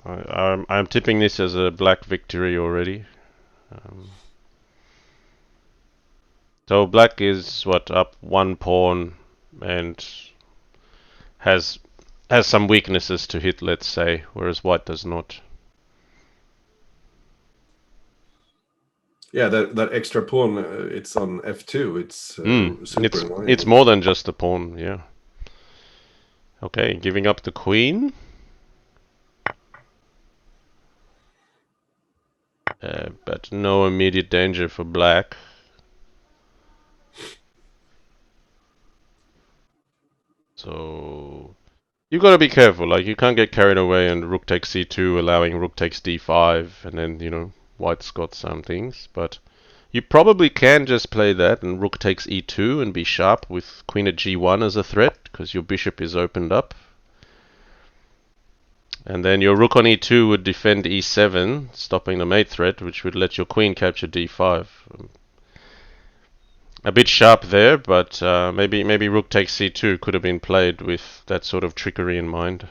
Speaker 1: I'm tipping this as a black victory already. So black is up one pawn and has some weaknesses to hit, let's say, whereas white does not.
Speaker 2: Yeah, that extra pawn, it's on f2. It's super annoying.
Speaker 1: It's more than just a pawn, yeah. Okay, giving up the queen. But no immediate danger for black. So you gotta be careful. Like you can't get carried away and rook takes c2, allowing rook takes d5, and then white's got some things. But you probably can just play that and rook takes e2 and be sharp with queen at g1 as a threat because your bishop is opened up. And then your rook on e2 would defend e7, stopping the mate threat, which would let your queen capture d5. A bit sharp there, but maybe rook takes c2 could have been played with that sort of trickery in mind.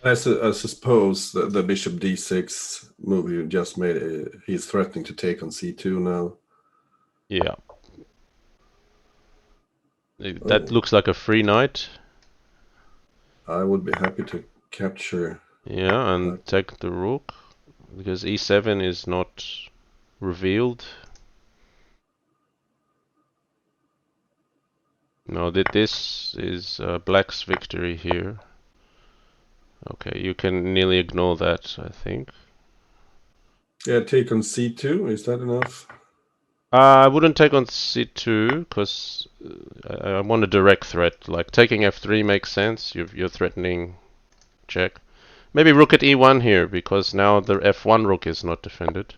Speaker 2: I suppose the bishop d6 move you just made, he's threatening to take on c2 now.
Speaker 1: Yeah. That looks like a free knight.
Speaker 2: I would be happy to capture.
Speaker 1: Yeah, and take the rook, because e7 is not revealed. No, this is black's victory here. Okay, you can nearly ignore that, I think.
Speaker 2: Yeah, take on c2, is that enough?
Speaker 1: I wouldn't take on c2 because I want a direct threat. Like taking f3 makes sense. You're threatening check. Maybe rook at e1 here, because now the f1 rook is not defended.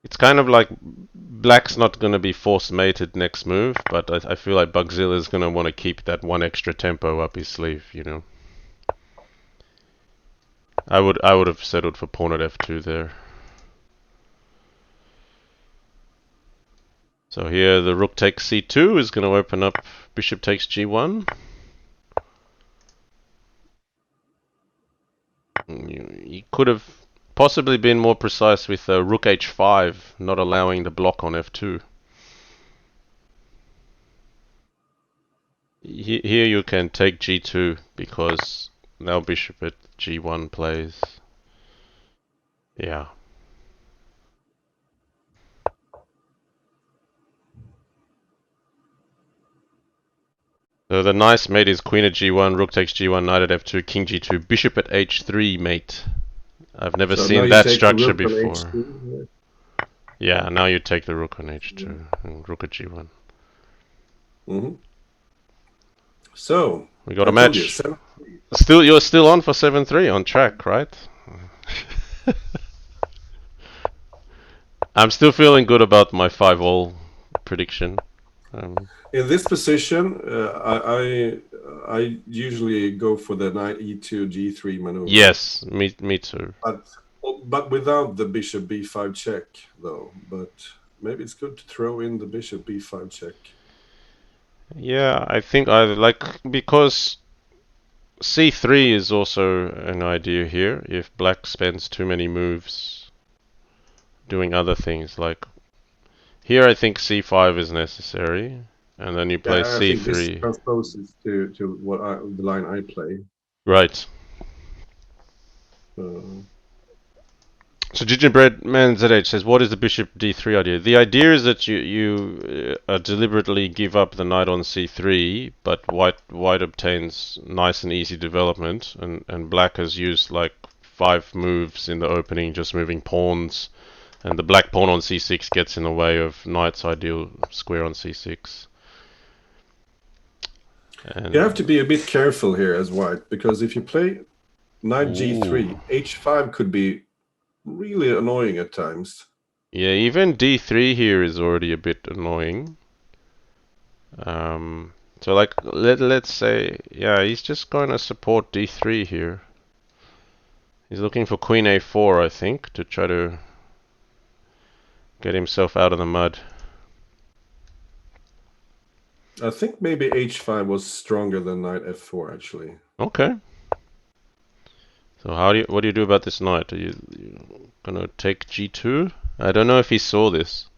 Speaker 1: It's kind of like black's not going to be force mated next move, but I feel like Bugzilla is going to want to keep that one extra tempo up his sleeve, you know. I would have settled for pawn at f2 there. So here the rook takes c2 is going to open up bishop takes g1. You could have possibly been more precise with rook h5, not allowing the block on f2. Here you can take g2 because now bishop at g1 plays. Yeah. So the nice mate is queen at g1, rook takes g1, knight at f2, king g2, bishop at h3 mate. I've never seen that structure before. Yeah, now you take the rook on h2 and rook at g1.
Speaker 2: So
Speaker 1: we got a match. You're still on for 7-3 on track, right? I'm still feeling good about my 5-all prediction.
Speaker 2: In this position, I usually go for the knight e2 g3 maneuver.
Speaker 1: Yes, me too.
Speaker 2: But without the bishop b5 check, though. But maybe it's good to throw in the bishop b5 check.
Speaker 1: Yeah, I think I like because c3 is also an idea here. If black spends too many moves doing other things, like here, I think c5 is necessary, and then you play c3.
Speaker 2: I think this transposes to what the line I play.
Speaker 1: Right. So Gingerbread Man ZH says, what is the bishop d3 idea? The idea is that you deliberately give up the knight on c3, but white obtains nice and easy development, and black has used like 5 moves in the opening, just moving pawns, and the black pawn on c6 gets in the way of knight's ideal square on c6. And
Speaker 2: you have to be a bit careful here as white, because if you play knight g3, h5 could be really annoying at times.
Speaker 1: Yeah, even d3 here is already a bit annoying. So like let's say, yeah, he's just going to support d3 here. He's looking for queen a4, I think, to try to get himself out of the mud.
Speaker 2: I think maybe h5 was stronger than knight f4 actually.
Speaker 1: Okay. So what do you do about this knight? Are you gonna take g2? I don't know if he saw this.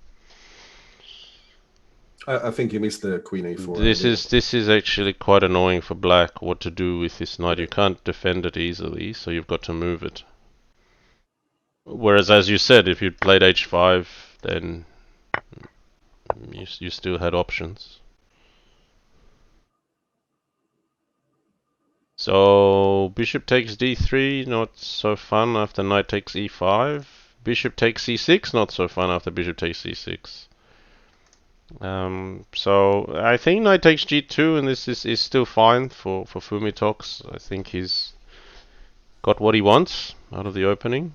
Speaker 2: I think you missed the queen a4.
Speaker 1: This is actually quite annoying for black. What to do with this knight? You can't defend it easily, so you've got to move it. Whereas, as you said, if you played h5, then you still had options. So bishop takes d3, not so fun after knight takes e5. Bishop takes c6, not so fun after bishop takes c6. So I think knight takes g2, and this is still fine for Fumitoks. I think he's got what he wants out of the opening.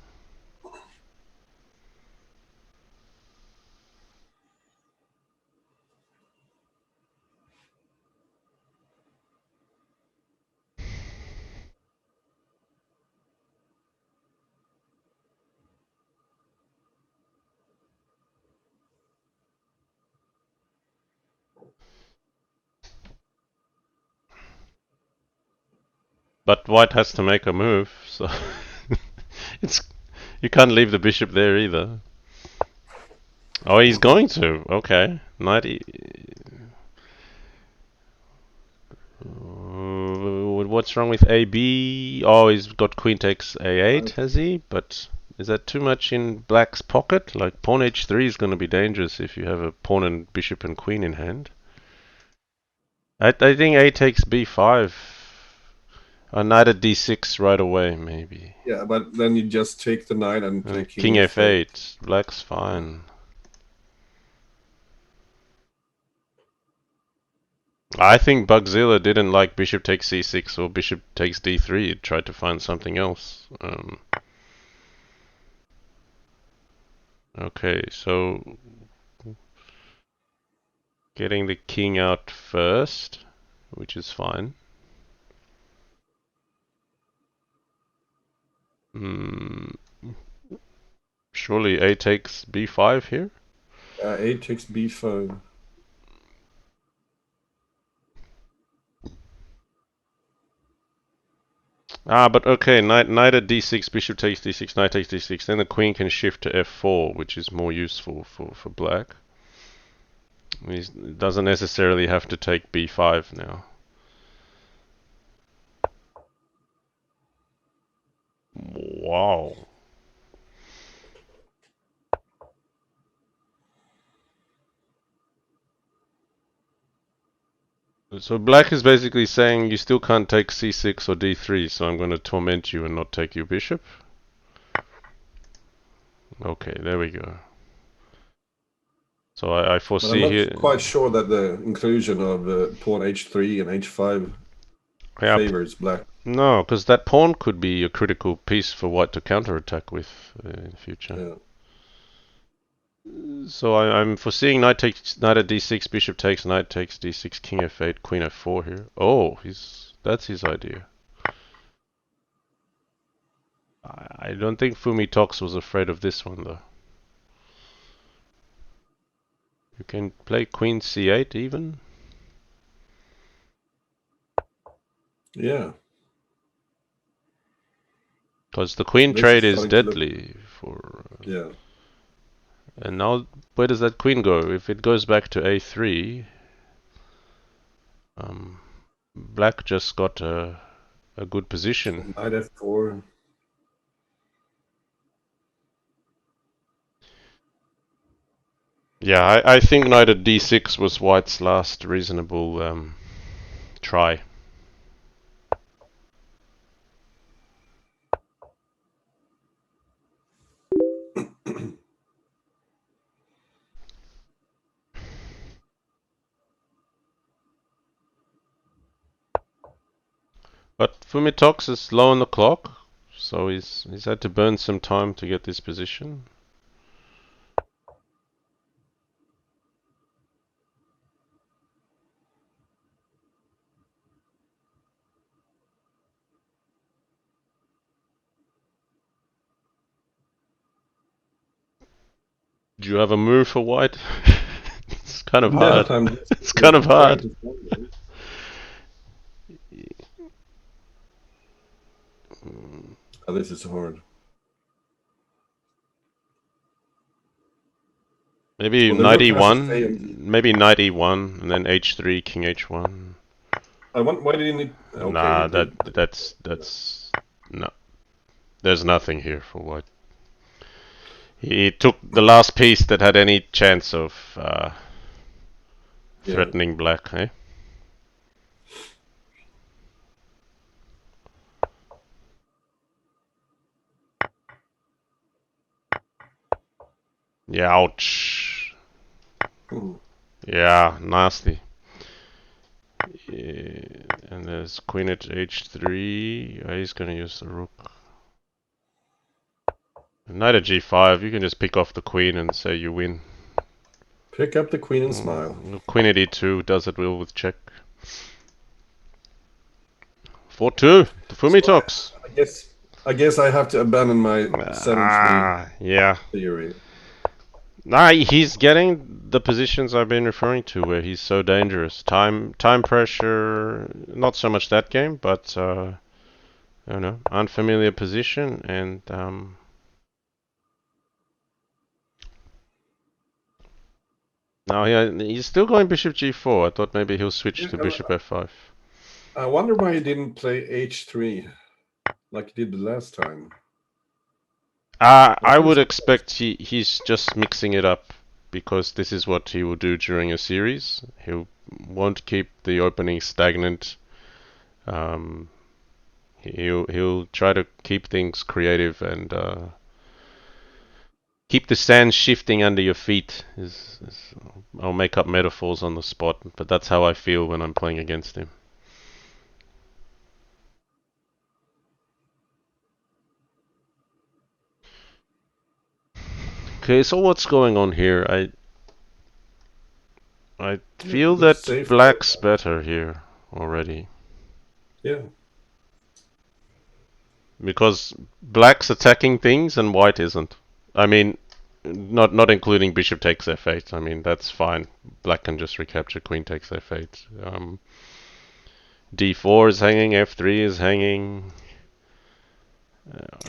Speaker 1: But white has to make a move, so you can't leave the bishop there either. Oh, he's going to. Okay, knight. What's wrong with AB? Oh, he's got queen takes a8, has he? But is that too much in black's pocket? Like pawn h3 is going to be dangerous if you have a pawn and bishop and queen in hand. I think a takes b5. A knight at d6 right away, maybe.
Speaker 2: Yeah, but then you just take the knight and play
Speaker 1: king f8. Black's fine. I think Bugzilla didn't like bishop takes c6 or bishop takes d3. It tried to find something else. Okay, so getting the king out first, which is fine. Hmm. Surely a takes b5 here?
Speaker 2: A takes b5.
Speaker 1: But okay, knight at d6, bishop takes d6, knight takes d6. Then the queen can shift to f4, which is more useful for black. He doesn't necessarily have to take b5 now. Wow. So black is basically saying you still can't take c6 or d3, so I'm going to torment you and not take your bishop. Okay, there we go. So I
Speaker 2: But I'm
Speaker 1: foresee
Speaker 2: not
Speaker 1: here.
Speaker 2: quite sure that the inclusion of pawn h3 and h5
Speaker 1: Yeah,
Speaker 2: favors black.
Speaker 1: no, because that pawn could be a critical piece for white to counterattack with in the future.
Speaker 2: Yeah.
Speaker 1: So I'm foreseeing knight at d6, bishop takes, knight takes d6, king f8, queen f4 here. Oh, that's his idea. I don't think Fumitoks was afraid of this one though. You can play queen c8 even.
Speaker 2: Yeah.
Speaker 1: Because the queen
Speaker 2: This
Speaker 1: trade
Speaker 2: is
Speaker 1: is
Speaker 2: starting to look.
Speaker 1: deadly for.
Speaker 2: Yeah.
Speaker 1: And now, where does that queen go? If it goes back to a3, um, black just got a good position.
Speaker 2: Knight f4.
Speaker 1: Yeah, I think knight at d6 was white's last reasonable try. But Fumitox is low on the clock, so he's had to burn some time to get this position. Do you have a move for white? It's kind of
Speaker 2: Yeah,
Speaker 1: hard.
Speaker 2: I'm just
Speaker 1: It's kind of
Speaker 2: trying
Speaker 1: hard.
Speaker 2: to find it. Oh, this is hard.
Speaker 1: Maybe
Speaker 2: Well, the
Speaker 1: knight
Speaker 2: rook has to stay
Speaker 1: e1,
Speaker 2: on.
Speaker 1: maybe knight e1, and then h3, king h1.
Speaker 2: I want. Why didn't it? Okay,
Speaker 1: Nah,
Speaker 2: it did.
Speaker 1: that's no. There's nothing here for white. He took the last piece that had any chance of
Speaker 2: Yeah.
Speaker 1: threatening black, eh? Yeah, ouch.
Speaker 2: Hmm.
Speaker 1: Yeah, nasty. Yeah, and there's queen at h3. He's gonna use the rook. Knight at g5. You can just pick off the queen and say you win.
Speaker 2: Pick up the queen and smile.
Speaker 1: Queen at e2 does it well with check. 4-2. The
Speaker 2: So
Speaker 1: Fumitoks.
Speaker 2: I guess I have to abandon my 7-3
Speaker 1: Yeah.
Speaker 2: theory.
Speaker 1: Nah, he's getting the positions I've been referring to where he's so dangerous. Time pressure, not so much that game, but I don't know, unfamiliar position and now he's still going bishop g4. I thought maybe he'll switch
Speaker 2: Yeah,
Speaker 1: to bishop f5.
Speaker 2: I wonder why he didn't play h3 like he did the last time.
Speaker 1: I
Speaker 2: Wasn't
Speaker 1: would
Speaker 2: it?
Speaker 1: expect he's just mixing it up because this is what he will do during a series. He won't keep the opening stagnant. Um, he'll try to keep things creative and Keep the sand shifting under your feet. I'll make up metaphors on the spot, but that's how I feel when I'm playing against him. Okay, so what's going on here? I
Speaker 2: Yeah, it
Speaker 1: feel
Speaker 2: looks
Speaker 1: that
Speaker 2: safe.
Speaker 1: black's better here already.
Speaker 2: Yeah.
Speaker 1: Because black's attacking things and white isn't. I mean, not including bishop takes f8. I mean, that's fine. Black can just recapture queen takes f8. D4 is hanging, f3 is hanging.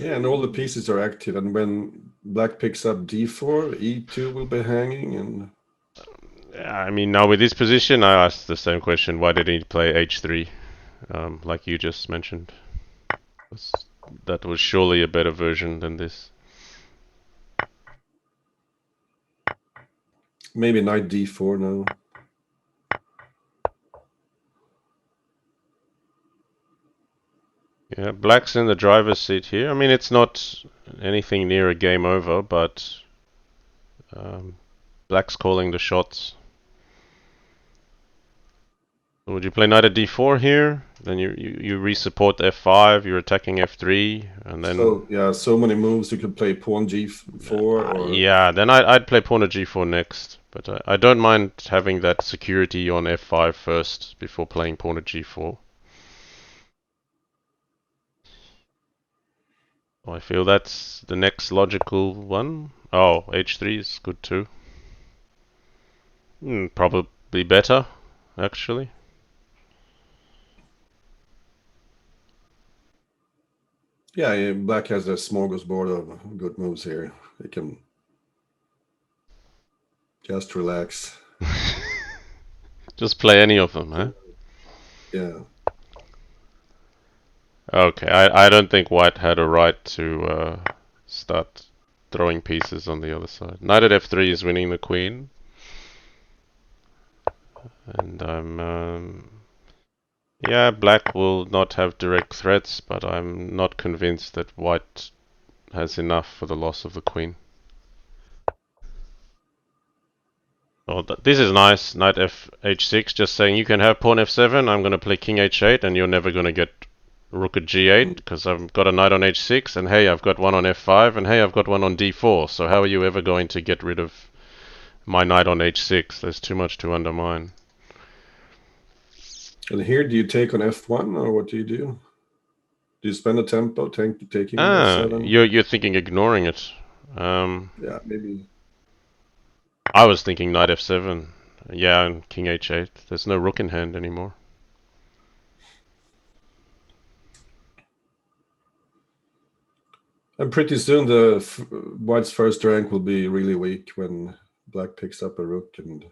Speaker 2: Yeah, and all the pieces are active. And when black picks up d4, e2 will be hanging. And
Speaker 1: I mean, now with this position, I asked the same question. Why did he play h3, like you just mentioned? That was surely a better version than this.
Speaker 2: maybe knight d4 now.
Speaker 1: Yeah, black's in the driver's seat here. I mean, it's not anything near a game over, but black's calling the shots. So would you play knight at d4 here? Then you re-support f5, you're attacking f3, and then...
Speaker 2: So, yeah, so many moves. You could play pawn g4 or...
Speaker 1: yeah, then I'd play pawn at g4 next. But I don't mind having that security on f5 first before playing pawn at g4. I feel that's the next logical one. Oh, h3 is good too. Probably better, actually.
Speaker 2: Yeah, black has a smorgasbord of good moves here. They can just relax.
Speaker 1: Just play any of them, huh?
Speaker 2: Yeah.
Speaker 1: Okay, I don't think white had a right to start throwing pieces on the other side. Knight at f3 is winning the queen. And yeah, black will not have direct threats, but I'm not convinced that white has enough for the loss of the queen. Oh, this is nice. Knight h6, just saying you can have pawn f7. I'm going to play king h8, and you're never going to get rook at g8 because I've got a knight on h6, and hey, I've got one on f5, and hey, I've got one on d4. So how are you ever going to get rid of my knight on h6? There's too much to undermine.
Speaker 2: And here, do you take on f1 or what do you do? Do you spend a tempo taking on f7?
Speaker 1: You're thinking ignoring it.
Speaker 2: Yeah, maybe.
Speaker 1: I was thinking knight f7. Yeah, and king h8. There's no rook in hand anymore.
Speaker 2: And pretty soon the white's first rank will be really weak when black picks up a rook and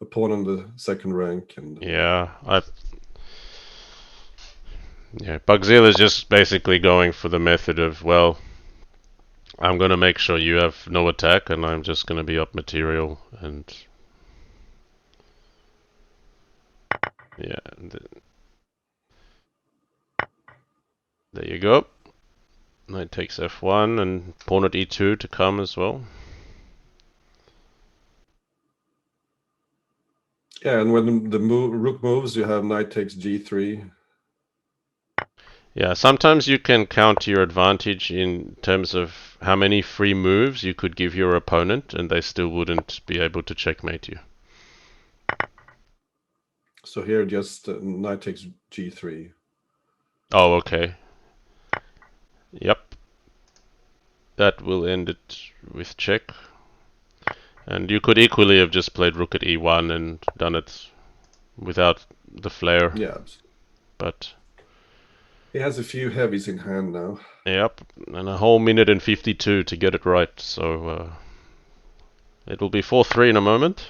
Speaker 2: a pawn on the second rank. And
Speaker 1: Yeah, Bugzilla is just basically going for the method of, well, I'm gonna make sure you have no attack, and I'm just gonna be up material, and yeah, there you go. Knight takes f1 and pawn at e2 to come as well.
Speaker 2: yeah, and when the rook moves, you have knight takes g3.
Speaker 1: Yeah, sometimes you can count your advantage in terms of how many free moves you could give your opponent, and they still wouldn't be able to checkmate you.
Speaker 2: So here just knight takes g3.
Speaker 1: Oh, okay. Yep. That will end it with check. And you could equally have just played rook at e1 and done it without the flare.
Speaker 2: Yeah.
Speaker 1: But
Speaker 2: He has a few heavies in hand now.
Speaker 1: yep, and a whole minute and 52 to get it right. So it will be 4-3 in a moment.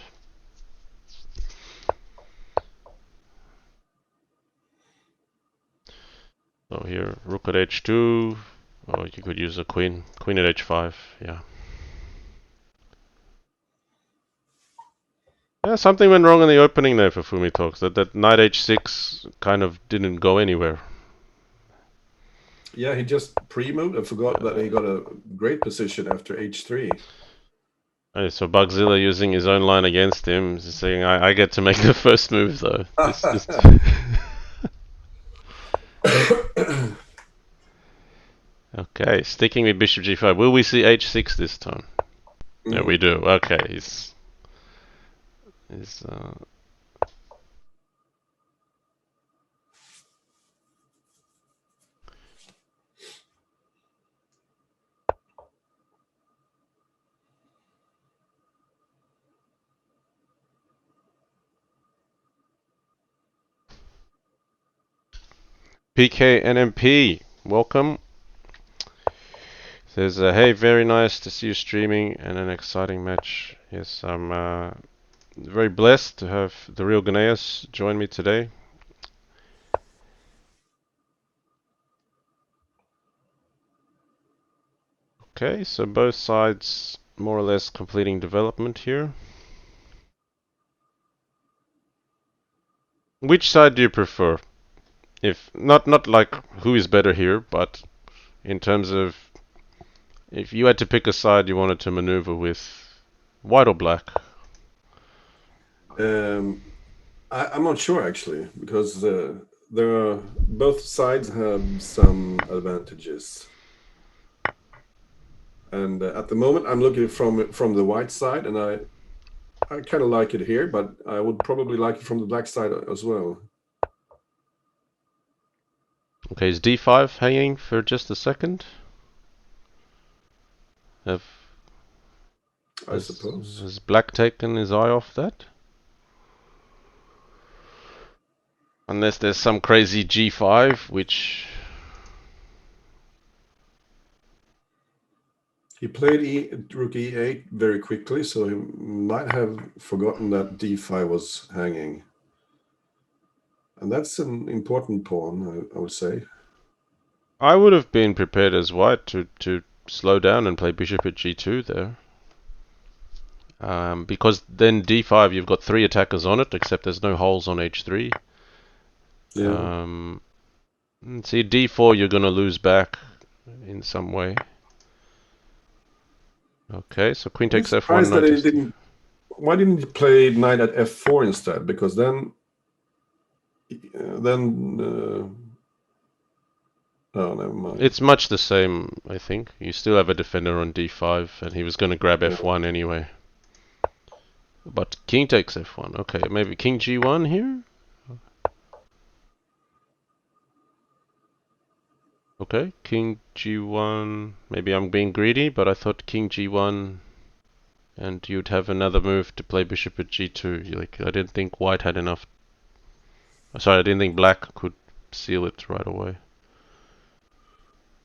Speaker 1: So here, rook at h2. Oh, you could use a queen. Queen at h5, yeah. Yeah, something went wrong in the opening there for Fumitoks. That knight h6 kind of didn't go anywhere.
Speaker 2: Yeah, he just pre-moved. I forgot that he got a great position after h3.
Speaker 1: So Bugzilla using his own line against him, saying, I get to make the first move though. This Okay, sticking with bishop g5. Will we see h6 this time? Yeah, we do. Okay, he's PK NMP. Welcome. Says, hey, very nice to see you streaming and an exciting match. Yes, I'm very blessed to have therealgnejs join me today. Okay, so both sides more or less completing development here. Which side do you prefer? If not like who is better here, but in terms of if you had to pick a side you wanted to maneuver with, white or black?
Speaker 2: I'm not sure actually, because there are both sides have some advantages, and at the moment I'm looking from the white side, and I kind of like it here, but I would probably like it from the black side as well.
Speaker 1: Okay, is d5 hanging for just a second?
Speaker 2: I suppose.
Speaker 1: Has black taken his eye off that? Unless there's some crazy g5, which...
Speaker 2: He played rook e8 very quickly, so he might have forgotten that d5 was hanging. And that's an important pawn, I would say.
Speaker 1: I would have been prepared as white to slow down and play bishop at g2 there. Because then d5 you've got 3 attackers on it, except there's no holes on h3.
Speaker 2: Yeah.
Speaker 1: See, d4 you're going to lose back in some way. Okay, so queen takes f1,
Speaker 2: surprised that
Speaker 1: knight
Speaker 2: he
Speaker 1: takes
Speaker 2: didn't. Why didn't he play knight at f4 instead? Because then. Oh, never mind.
Speaker 1: It's much the same, I think. You still have a defender on d5, and he was going to grab f1 anyway. But king takes f1. Okay, maybe king g1 here? Okay, king g1. Maybe I'm being greedy, but I thought king g1, and you'd have another move to play bishop at g2. Like, I didn't think white had enough. Sorry, I didn't think black could seal it right away.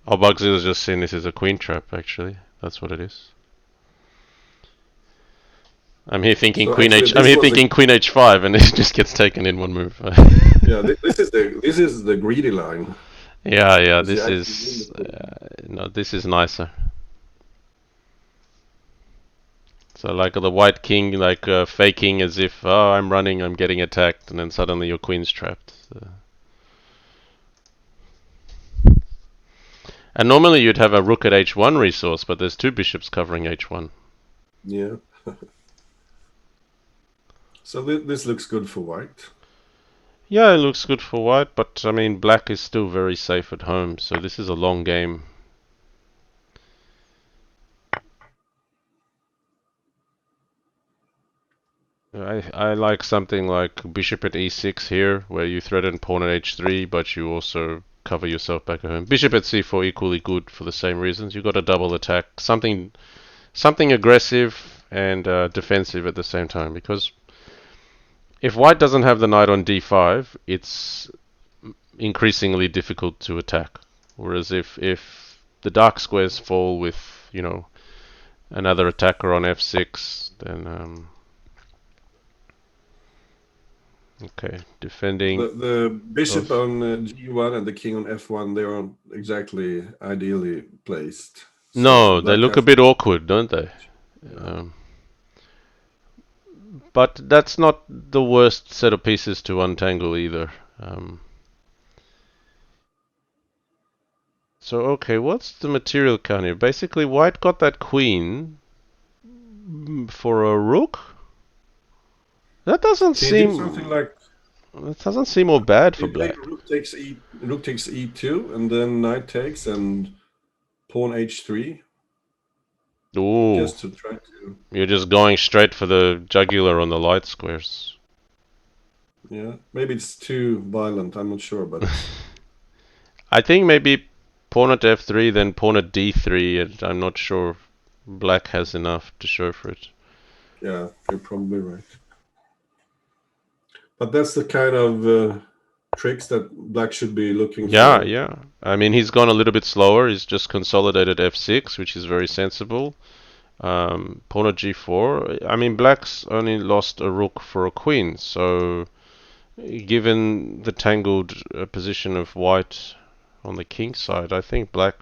Speaker 1: Oh, Bugzilla's just saying this is a queen trap, actually. That's what it is. I'm here thinking
Speaker 2: So
Speaker 1: queen
Speaker 2: actually,
Speaker 1: h. I'm here thinking queen h5, and it just gets taken in one move.
Speaker 2: Yeah, this is the greedy line.
Speaker 1: Yeah. This is no. This is nicer. So like the white king, like faking as if, oh, I'm running, I'm getting attacked, and then suddenly your queen's trapped. So. And normally you'd have a rook at h1 resource, but there's 2 bishops covering h1.
Speaker 2: Yeah. So this looks good for white.
Speaker 1: Yeah, it looks good for white, but I mean, black is still very safe at home, so this is a long game. I like something like bishop at e6 here, where you threaten pawn at h3, but you also cover yourself back at home. Bishop at c4 equally good for the same reasons. You've got a double attack, something aggressive and defensive at the same time. Because if white doesn't have the knight on d5, it's increasingly difficult to attack. Whereas if the dark squares fall with another attacker on f6, then okay, defending.
Speaker 2: The bishop
Speaker 1: Both.
Speaker 2: on g1 and the king on f1, they aren't exactly ideally placed. So
Speaker 1: No, they
Speaker 2: black
Speaker 1: look a
Speaker 2: has
Speaker 1: bit
Speaker 2: to.
Speaker 1: awkward, don't they?
Speaker 2: Yeah.
Speaker 1: But that's not the worst set of pieces to untangle either. So, okay, what's the material count here? Basically, white got that queen for a rook? That doesn't
Speaker 2: Can you do something
Speaker 1: seem...
Speaker 2: like
Speaker 1: That doesn't seem all bad for
Speaker 2: you play
Speaker 1: black.
Speaker 2: rook takes e2, and then knight takes and pawn h3,
Speaker 1: Ooh,
Speaker 2: just to try to,
Speaker 1: you're just going straight for the jugular on the light squares.
Speaker 2: yeah. Maybe it's too violent. I'm not sure, but
Speaker 1: I think maybe pawn at f3, then pawn at d3, and I'm not sure black has enough to show for it.
Speaker 2: yeah, you're probably right. But that's the kind of tricks that black should be looking
Speaker 1: Yeah,
Speaker 2: for.
Speaker 1: yeah. I mean, he's gone a little bit slower. He's just consolidated f6, which is very sensible. Pawn at g4. I mean, black's only lost a rook for a queen, so given the tangled position of white on the king side, I think black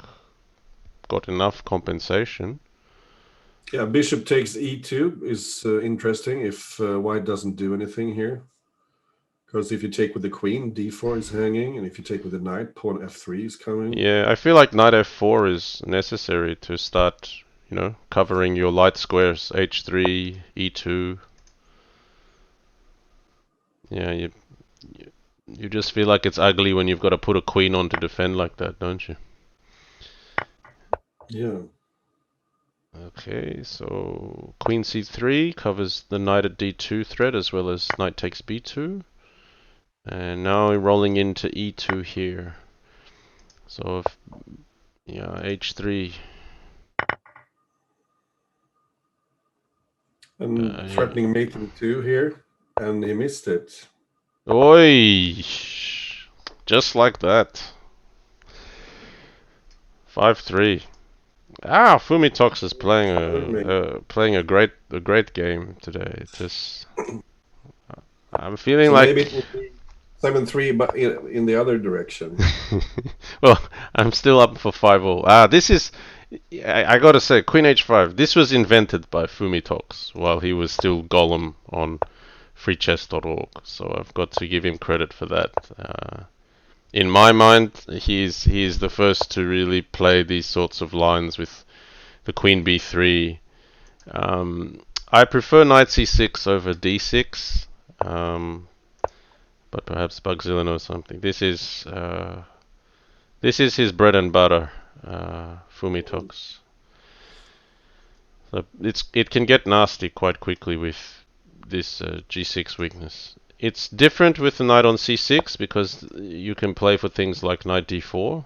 Speaker 1: got enough compensation.
Speaker 2: Yeah, bishop takes e2 is interesting if white doesn't do anything here. Because if you take with the queen, d4 is hanging, and if you take with the knight, pawn f3 is coming.
Speaker 1: Yeah, I feel like knight f4 is necessary to start, covering your light squares, h3, e2. Yeah, you just feel like it's ugly when you've got to put a queen on to defend like that, don't you?
Speaker 2: Yeah.
Speaker 1: Okay, so queen c3 covers the knight at d2 threat as well as knight takes b2. And now we're rolling into e2 here. So if, yeah, h3.
Speaker 2: And
Speaker 1: Yeah.
Speaker 2: threatening mating 2 here, and he missed it.
Speaker 1: Oi! Just like that. 5-3. Fumitoks is playing a great game today. Just I'm feeling
Speaker 2: So maybe
Speaker 1: like
Speaker 2: it will be 7-3, but in the other direction.
Speaker 1: well, I'm still up for 5-all. This is I gotta say, Queen H5. This was invented by Fumitoks while he was still Golem on freechess.org. So I've got to give him credit for that. In my mind, he's the first to really play these sorts of lines with the Queen B3. I prefer Knight C6 over D6, but perhaps Bugzilla knows something. This is his bread and butter, Fumitoks. So it can get nasty quite quickly with this G6 weakness. It's different with the knight on C6 because you can play for things like knight D4,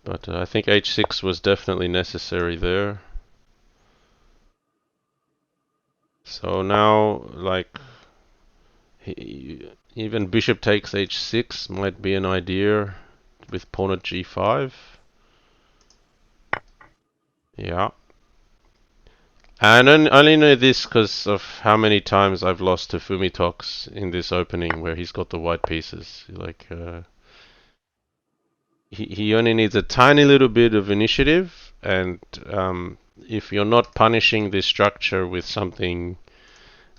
Speaker 1: but I think H6 was definitely necessary there. So now, like, even bishop takes H6 might be an idea with pawn at G5. Yeah. And only know this because of how many times I've lost to Fumitoks in this opening where he's got the white pieces. Like, he only needs a tiny little bit of initiative, and if you're not punishing this structure with something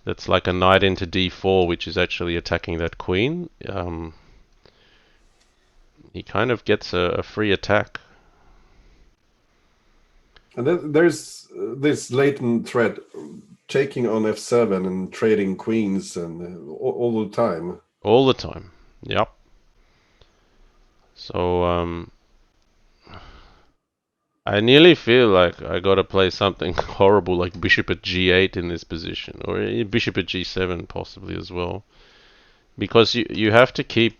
Speaker 1: that's like a knight into d4, which is actually attacking that queen, he kind of gets a free attack.
Speaker 2: And then there's this latent threat taking on f7 and trading queens and all the time.
Speaker 1: All the time. Yep. So, I nearly feel like I gotta play something horrible like bishop at g8 in this position, or bishop at g7 possibly as well, because you have to keep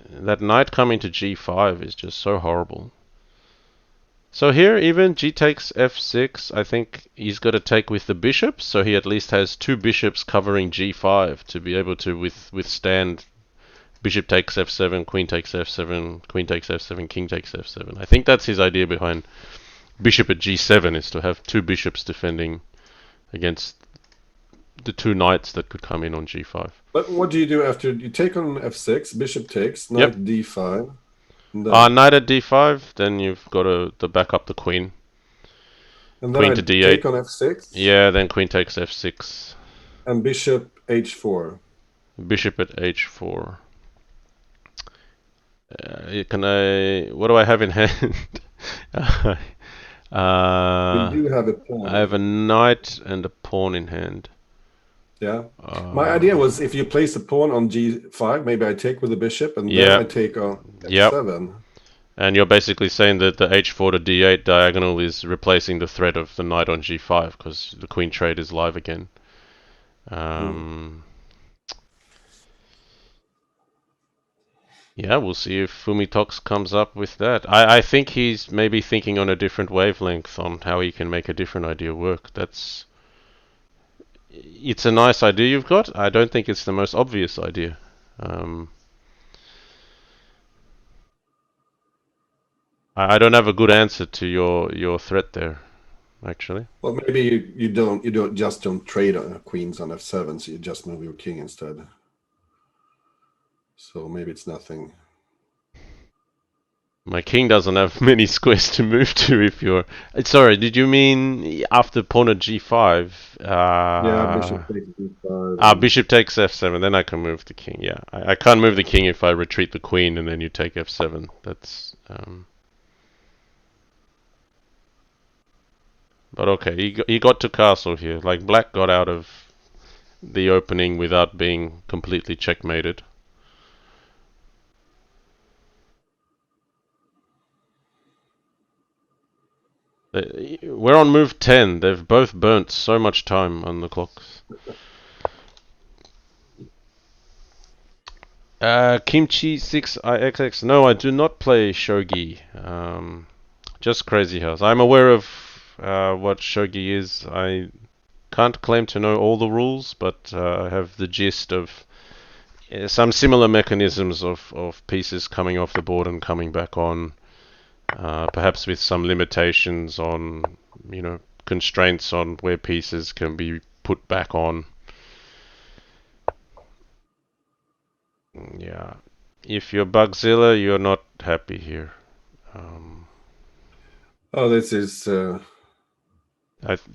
Speaker 1: that knight coming to g5 is just so horrible. So here even g takes f6, I think he's got to take with the bishops, so he at least has two bishops covering g5 to be able to withstand bishop takes f7, queen takes f7, queen takes f7, king takes f7. I think that's his idea behind bishop at g7 is to have two bishops defending against the two knights that could come in on g5.
Speaker 2: But what do you do after you take on f6, bishop takes,
Speaker 1: Yep.
Speaker 2: knight d5, and then
Speaker 1: Knight at d5, then you've got to back up the queen.
Speaker 2: and then
Speaker 1: Queen
Speaker 2: I
Speaker 1: to d8.
Speaker 2: take on f6,
Speaker 1: Yeah, then queen takes f6.
Speaker 2: and bishop h4.
Speaker 1: Bishop at h4. Can I? What do I have in hand?
Speaker 2: You
Speaker 1: I
Speaker 2: do have a pawn.
Speaker 1: have a knight and a pawn in hand.
Speaker 2: Yeah. My idea
Speaker 1: Uh,
Speaker 2: was if you place a pawn on g5, maybe I take with the bishop, and then
Speaker 1: yeah,
Speaker 2: I take on
Speaker 1: yep.
Speaker 2: f7.
Speaker 1: And you're basically saying that the h4 to d8 diagonal is replacing the threat of the knight on g5 because the queen trade is live again.
Speaker 2: Mm.
Speaker 1: Um, yeah, we'll see if Fumitoks comes up with that. I think he's maybe thinking on a different wavelength on how he can make a different idea work. It's a nice idea you've got. I don't think it's the most obvious idea. Um, I don't have a good answer to your threat there, actually.
Speaker 2: Well, maybe you don't trade queens on f7, so you just move your king instead. So maybe it's nothing.
Speaker 1: My king doesn't have many squares to move to if you're. Sorry, did you mean after pawn at g5?
Speaker 2: Yeah, bishop takes d5, and
Speaker 1: Bishop takes f7, then I can move the king. Yeah, I can't move the king if I retreat the queen and then you take f7. That's. But okay, he got to castle here. Like black got out of the opening without being completely checkmated. We're on move 10. They've both burnt so much time on the clocks. Kimchi 6IXX. No, I do not play shogi. Just Crazy House. I'm aware of what shogi is. I can't claim to know all the rules, but I have the gist of some similar mechanisms of pieces coming off the board and coming back on. Perhaps with some limitations on, constraints on where pieces can be put back on. Yeah. If you're Bugzilla, you're not happy here. Um,
Speaker 2: oh, this is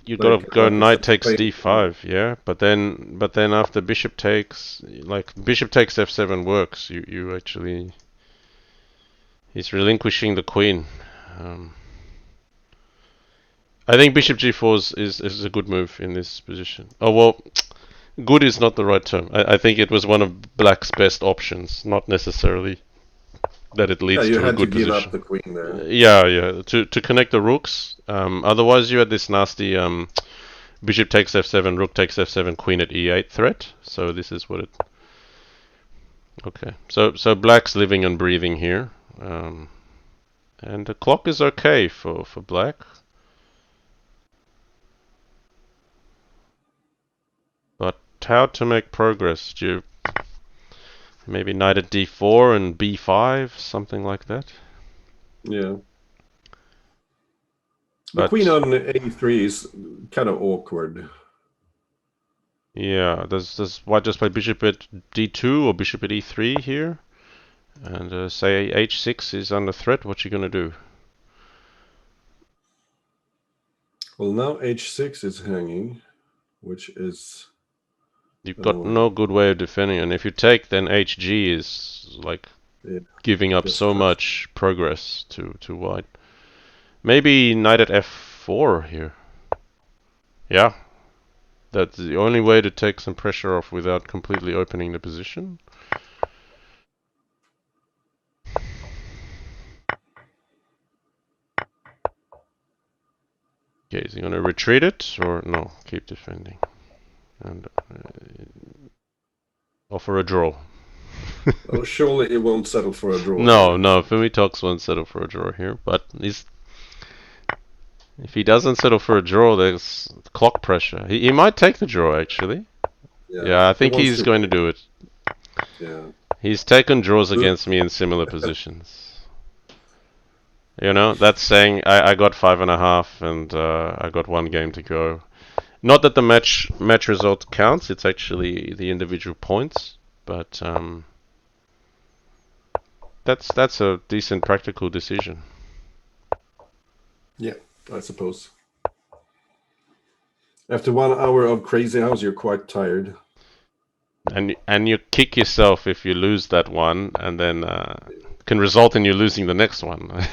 Speaker 1: you gotta
Speaker 2: like
Speaker 1: go
Speaker 2: like it's a
Speaker 1: knight takes
Speaker 2: plain pawn.
Speaker 1: d5, yeah. But then after bishop takes, like bishop takes f7 works. You actually he's relinquishing the queen. Um, I think bishop g4 is a good move in this position. Oh well, good is not the right term. I think it was one of black's best options, not necessarily that it
Speaker 2: Yeah,
Speaker 1: leads
Speaker 2: you
Speaker 1: to a
Speaker 2: had to
Speaker 1: good
Speaker 2: give up
Speaker 1: position.
Speaker 2: the queen there.
Speaker 1: Yeah, yeah. To connect the rooks. Otherwise, you had this nasty bishop takes f7, rook takes f7, queen at e8 threat. So this is what it. Okay. So black's living and breathing here, and the clock is okay for black. But how to make progress? Do you maybe knight at d4 and b5, something like that?
Speaker 2: Yeah. The queen
Speaker 1: But
Speaker 2: on a3 is kind of awkward.
Speaker 1: yeah, does white just play bishop at d2 or bishop at e3 here? And say h6 is under threat. What you gonna do?
Speaker 2: Well, now h6 is hanging, which is
Speaker 1: You've got no
Speaker 2: annoying.
Speaker 1: good way of defending, and if you take, then hg is like
Speaker 2: Yeah,
Speaker 1: giving up
Speaker 2: just
Speaker 1: so
Speaker 2: trust.
Speaker 1: much progress to white. Maybe knight at f4 here. Yeah, that's the only way to take some pressure off without completely opening the position. Okay, is he gonna retreat it or no? Keep defending and offer a draw.
Speaker 2: Well, surely it won't settle for a draw
Speaker 1: No,
Speaker 2: here.
Speaker 1: no, Fumitoks won't settle for a draw here, but if he doesn't settle for a draw, there's clock pressure. He might take the draw, actually.
Speaker 2: Yeah,
Speaker 1: Yeah, I
Speaker 2: he
Speaker 1: think
Speaker 2: wants
Speaker 1: he's
Speaker 2: to
Speaker 1: going to
Speaker 2: win.
Speaker 1: do it.
Speaker 2: Yeah.
Speaker 1: He's taken draws
Speaker 2: Look,
Speaker 1: against me in similar positions. That's saying I got 5.5 and I got one game to go. Not that the match result counts, it's actually the individual points, but that's a decent practical decision.
Speaker 2: yeah, I suppose. After 1 hour of crazy house, you're quite tired.
Speaker 1: And you kick yourself if you lose that one, and then can result in you losing the next one.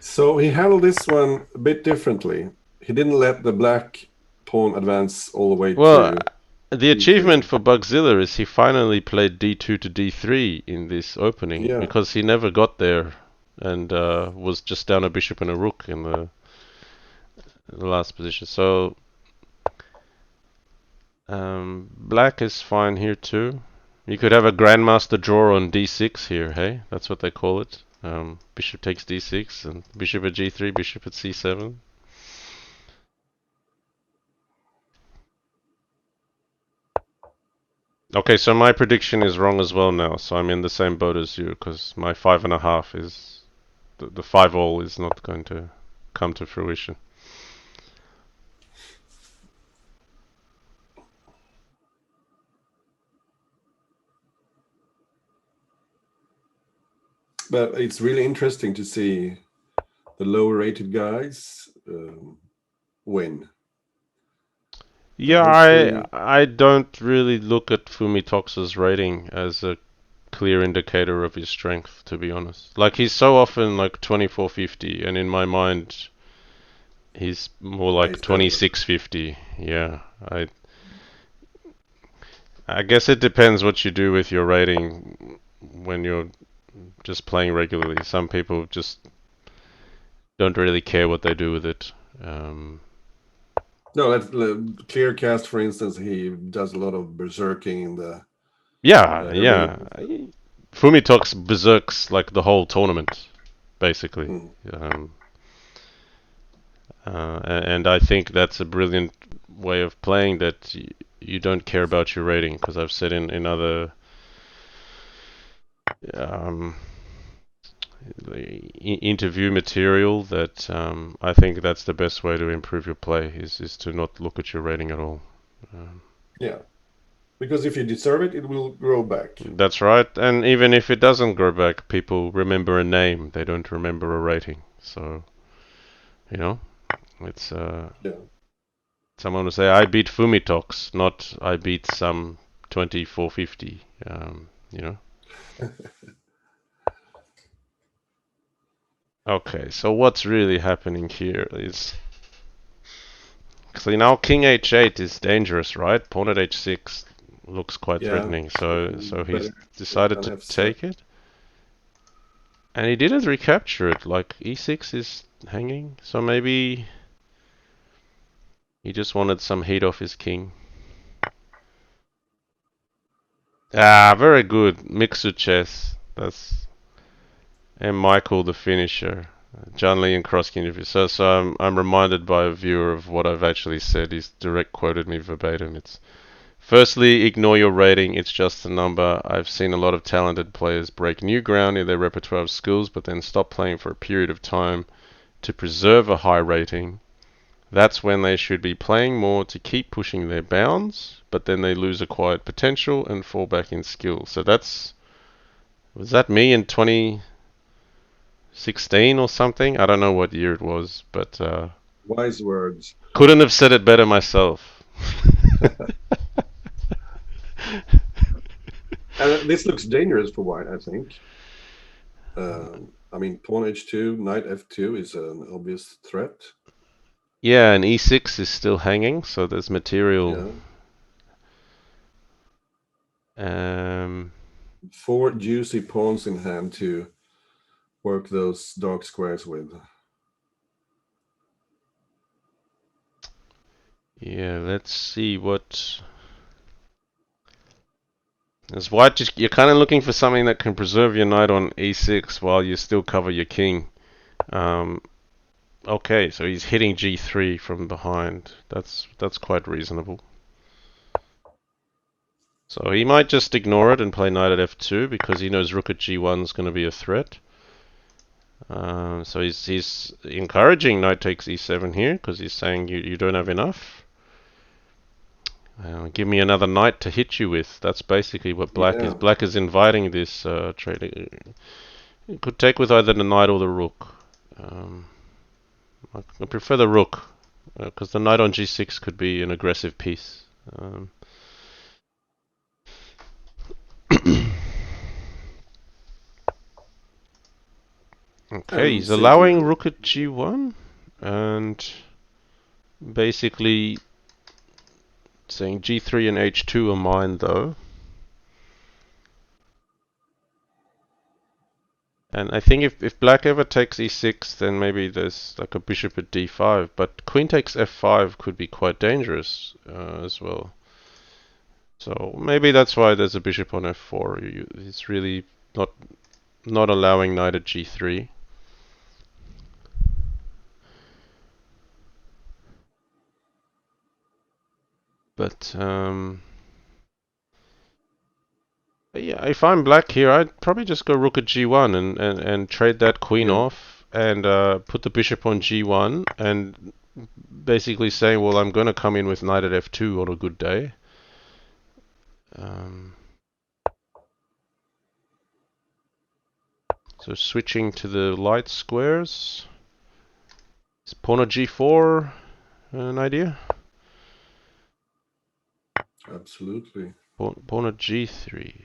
Speaker 2: So he handled this one a bit differently. He didn't let the black pawn advance all the way
Speaker 1: Well,
Speaker 2: to
Speaker 1: the achievement
Speaker 2: d3.
Speaker 1: for Bugzilla is he finally played d2 to d3 in this opening
Speaker 2: Yeah,
Speaker 1: because he never got there and was just down a bishop and a rook in the last position. So black is fine here too. You could have a grandmaster draw on d6 here, hey? That's what they call it. Bishop takes d6 and bishop at g3, bishop at c7. Okay, so my prediction is wrong as well now. So I'm in the same boat as you because my 5.5 is the 5-all is not going to come to fruition.
Speaker 2: but it's really interesting to see the lower rated guys win. And
Speaker 1: Yeah, I
Speaker 2: hopefully,
Speaker 1: I don't really look at Fumitoks's rating as a clear indicator of his strength, to be honest. Like he's so often like 2450, and in my mind, he's more like
Speaker 2: he's better.
Speaker 1: 2650. Yeah, I guess it depends what you do with your rating when you're just playing regularly. Some people just don't really care what they do with it. Um,
Speaker 2: No, that's clear cast, for instance. He does a lot of berserking in the
Speaker 1: yeah,
Speaker 2: arena.
Speaker 1: yeah. Fumitoks berserks like the whole tournament, basically.
Speaker 2: Mm.
Speaker 1: Um, and I think that's a brilliant way of playing that you don't care about your rating because I've said in other um, interview material that I think that's the best way to improve your play is to not look at your rating at all. Um,
Speaker 2: Yeah, because if you deserve it, it will grow back.
Speaker 1: that's right, and even if it doesn't grow back, people remember a name, they don't remember a rating. So, you know, it's
Speaker 2: Yeah.
Speaker 1: someone will say, I beat Fumitox, not I beat some 2450, you know. Okay, so what's really happening here is... So now King h8 is dangerous, right? Pawn at h6 looks quite
Speaker 2: Yeah,
Speaker 1: threatening, so he's
Speaker 2: better
Speaker 1: decided
Speaker 2: than
Speaker 1: to
Speaker 2: F7.
Speaker 1: take it. And he didn't recapture it, like e6 is hanging, so maybe he just wanted some heat off his king. Ah, very good. Mixu chess. That's... And Michael the finisher. John Lee and Krosky interview. So I'm reminded by a viewer of what I've actually said. He's direct quoted me verbatim. It's firstly, ignore your rating. It's just a number. I've seen a lot of talented players break new ground in their repertoire of skills, but then stop playing for a period of time to preserve a high rating. That's when they should be playing more to keep pushing their bounds, but then they lose acquired potential and fall back in skill. So was that me in 2016 or something? I don't know what year it was, but
Speaker 2: Wise words.
Speaker 1: couldn't have said it better myself.
Speaker 2: And this looks dangerous for white, I think. I mean, pawn h2, knight f2 is an obvious threat.
Speaker 1: Yeah, and e6 is still hanging, so there's material.
Speaker 2: Yeah.
Speaker 1: Um,
Speaker 2: 4 juicy pawns in hand to work those dark squares with.
Speaker 1: yeah, let's see what. As white, just you're kind of looking for something that can preserve your knight on e6 while you still cover your king. Um, okay, so he's hitting g3 from behind. That's quite reasonable. So he might just ignore it and play knight at f2 because he knows rook at g1 is going to be a threat. So he's encouraging knight takes e7 here because he's saying you don't have enough. Give me another knight to hit you with. That's basically what black is.
Speaker 2: Yeah.
Speaker 1: Black is inviting this trade. It could take with either the knight or the rook. Um, I prefer the rook because the knight on g6 could be an aggressive piece. Um, Okay,
Speaker 2: and
Speaker 1: he's
Speaker 2: simply
Speaker 1: allowing rook at g1 and basically saying g3 and h2 are mine though. And I think if black ever takes e6, then maybe there's like a bishop at d5. But queen takes f5 could be quite dangerous as well. So maybe that's why there's a bishop on f4. He's really not allowing knight at g3. But yeah, if I'm black here, I'd probably just go rook at g1 and trade that queen
Speaker 2: yeah,
Speaker 1: off and put the bishop on g1 and basically saying, well, I'm going to come in with knight at f2 on a good day. Um, so switching to the light squares. Is pawn at g4 an idea?
Speaker 2: absolutely.
Speaker 1: Pawn at g3.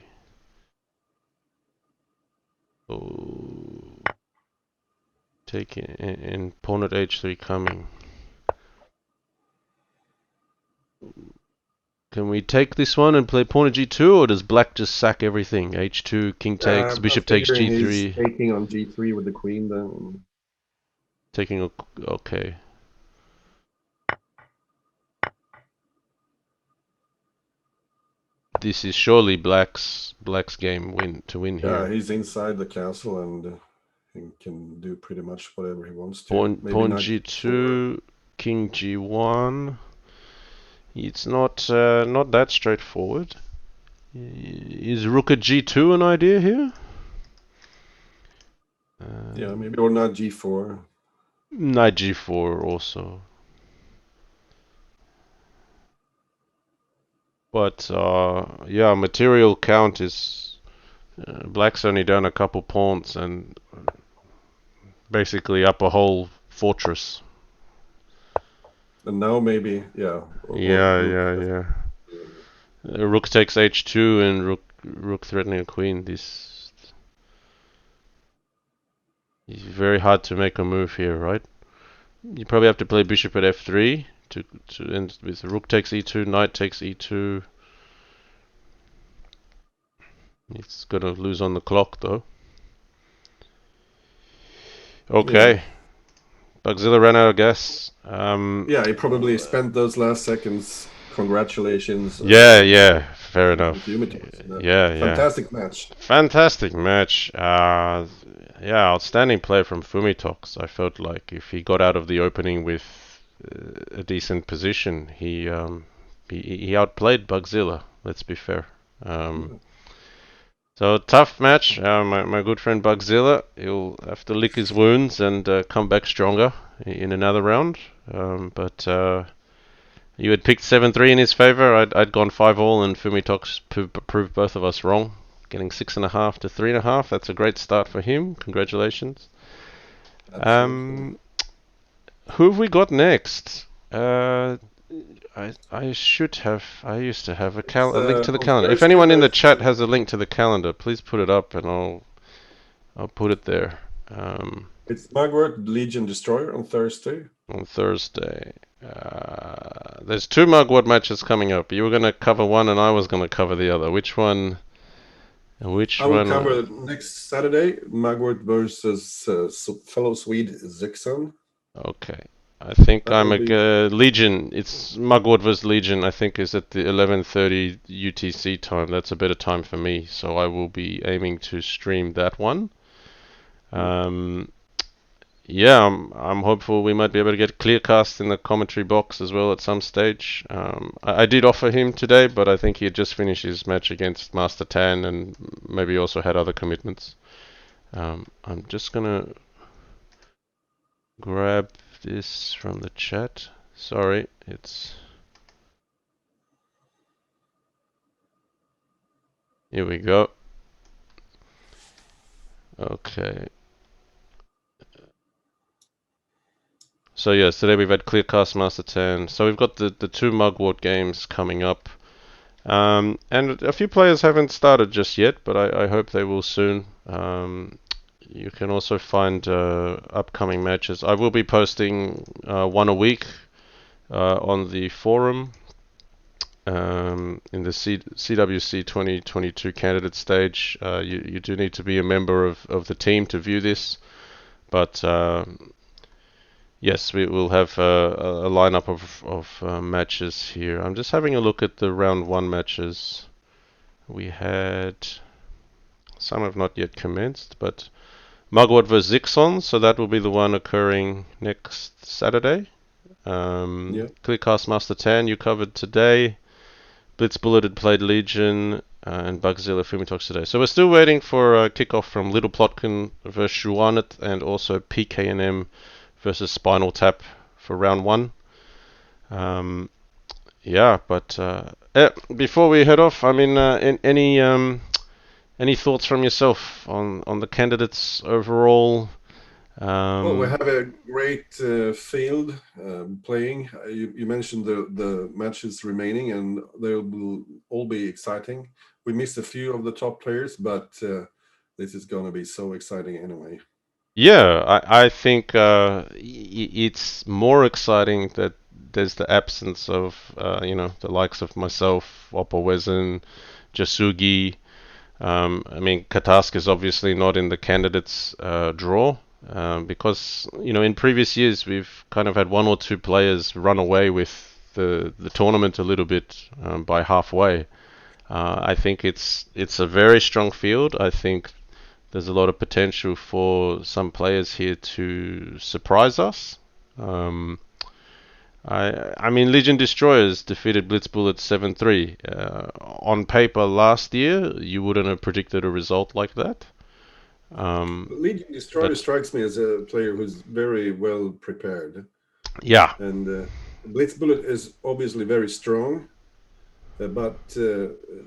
Speaker 1: Oh, taking and pawn at h3 coming. Can we take this one and play pawn at g2, or does black just sack everything? h2, king takes,
Speaker 2: I'm
Speaker 1: bishop takes
Speaker 2: figuring he's
Speaker 1: g3,
Speaker 2: taking on g3 with the queen then.
Speaker 1: taking a... Okay. This is surely black's game to win
Speaker 2: Yeah,
Speaker 1: here.
Speaker 2: he's inside the castle and he can do pretty much whatever he wants to. Maybe
Speaker 1: Pawn
Speaker 2: knight g4.
Speaker 1: g2, king g1. It's not not that straightforward. Is rook at g2 an idea here?
Speaker 2: Yeah, maybe or not g4.
Speaker 1: Knight g4 also. But yeah, material count is black's only down a couple pawns and basically up a whole fortress.
Speaker 2: And now maybe, yeah, or
Speaker 1: Yeah,
Speaker 2: rook.
Speaker 1: yeah, yeah. Rook takes h2 and rook threatening a queen. This is very hard to make a move here, right? You probably have to play bishop at f3 to end with rook takes e2, knight takes e2. It's gonna lose on the clock though.
Speaker 2: Yeah.
Speaker 1: Okay, Bugzilla ran out of gas.
Speaker 2: Yeah, he probably spent those last seconds. Congratulations,
Speaker 1: Yeah, yeah, fair enough.
Speaker 2: Fumitoks.
Speaker 1: Yeah, yeah.
Speaker 2: Fantastic match.
Speaker 1: Fantastic match. Yeah, outstanding play from Fumitoks. I felt like if he got out of the opening with a decent position, he outplayed Bugzilla. Let's be fair. Um, so tough match. My good friend Bugzilla, he'll have to lick his wounds and come back stronger in another round. But you had picked 7-3 in his favor. I'd gone 5-all, and Fumitoks proved both of us wrong. Getting 6.5 to 3.5. That's a great start for him. Congratulations.
Speaker 2: Absolutely.
Speaker 1: Who have we got next? I should have. I used to have a link to the
Speaker 2: On
Speaker 1: calendar. If
Speaker 2: Thursday,
Speaker 1: anyone in the
Speaker 2: there's
Speaker 1: chat has a link to the calendar, please put it up, and I'll put it there.
Speaker 2: it's Mugwort Legion Destroyer on Thursday.
Speaker 1: On Thursday. There's two Mugwort matches coming up. You were going to cover one, and I was going to cover the other. Which one? Which
Speaker 2: I will
Speaker 1: one?
Speaker 2: cover next Saturday Mugwort versus fellow Swede Zixon.
Speaker 1: Okay. I think
Speaker 2: That
Speaker 1: I'm
Speaker 2: will
Speaker 1: a
Speaker 2: be
Speaker 1: Legion. It's Mugwort vs Legion. I think is at the 11:30 UTC time. That's a better time for me, so I will be aiming to stream that one. Um, yeah, I'm hopeful we might be able to get Clearcast in the commentary box as well at some stage. I did offer him today, but I think he had just finished his match against Master Tan and maybe also had other commitments. I'm just gonna grab this from the chat. Sorry, it's... Here we go. Okay. So yes, today we've had Clearcast Master 10. So we've got the two Mugwort games coming up. And a few players haven't started just yet, but I hope they will soon. you can also find upcoming matches. I will be posting one a week on the forum in the CWC 2022 candidate stage. You do need to be a member of the team to view this, but yes, we will have a lineup of matches here. I'm just having a look at the round one matches. We had some have not yet commenced, but Mugwort vs Zixon, so that will be the one occurring next Saturday.
Speaker 2: Yeah.
Speaker 1: Clearcast Master Tan you covered today. Blitz Bullet had played Legion and Bugzilla Fumitoks today. So we're still waiting for a kickoff from Little Plotkin versus Shuanet and also PKNM versus Spinal Tap for round one. Yeah, but before we head off, I mean, any thoughts from yourself on the candidates overall?
Speaker 2: Well, we have a great field playing. You mentioned the matches remaining, and they will all be exciting. We missed a few of the top players, but this is going to be so exciting anyway.
Speaker 1: Yeah, I think it's more exciting that there's the absence of the likes of myself, Oppo Jasugi. I mean, Katask is obviously not in the candidates draw because in previous years we've kind of had one or two players run away with the tournament a little bit by halfway. I think it's a very strong field. I think there's a lot of potential for some players here to surprise us. Um, I mean, Legion Destroyers defeated Blitzbullet 7-3. On paper last year, you wouldn't have predicted a result like that.
Speaker 2: Legion Destroyer
Speaker 1: But
Speaker 2: strikes me as a player who's very well prepared,
Speaker 1: yeah,
Speaker 2: and Blitzbullet is obviously very strong. But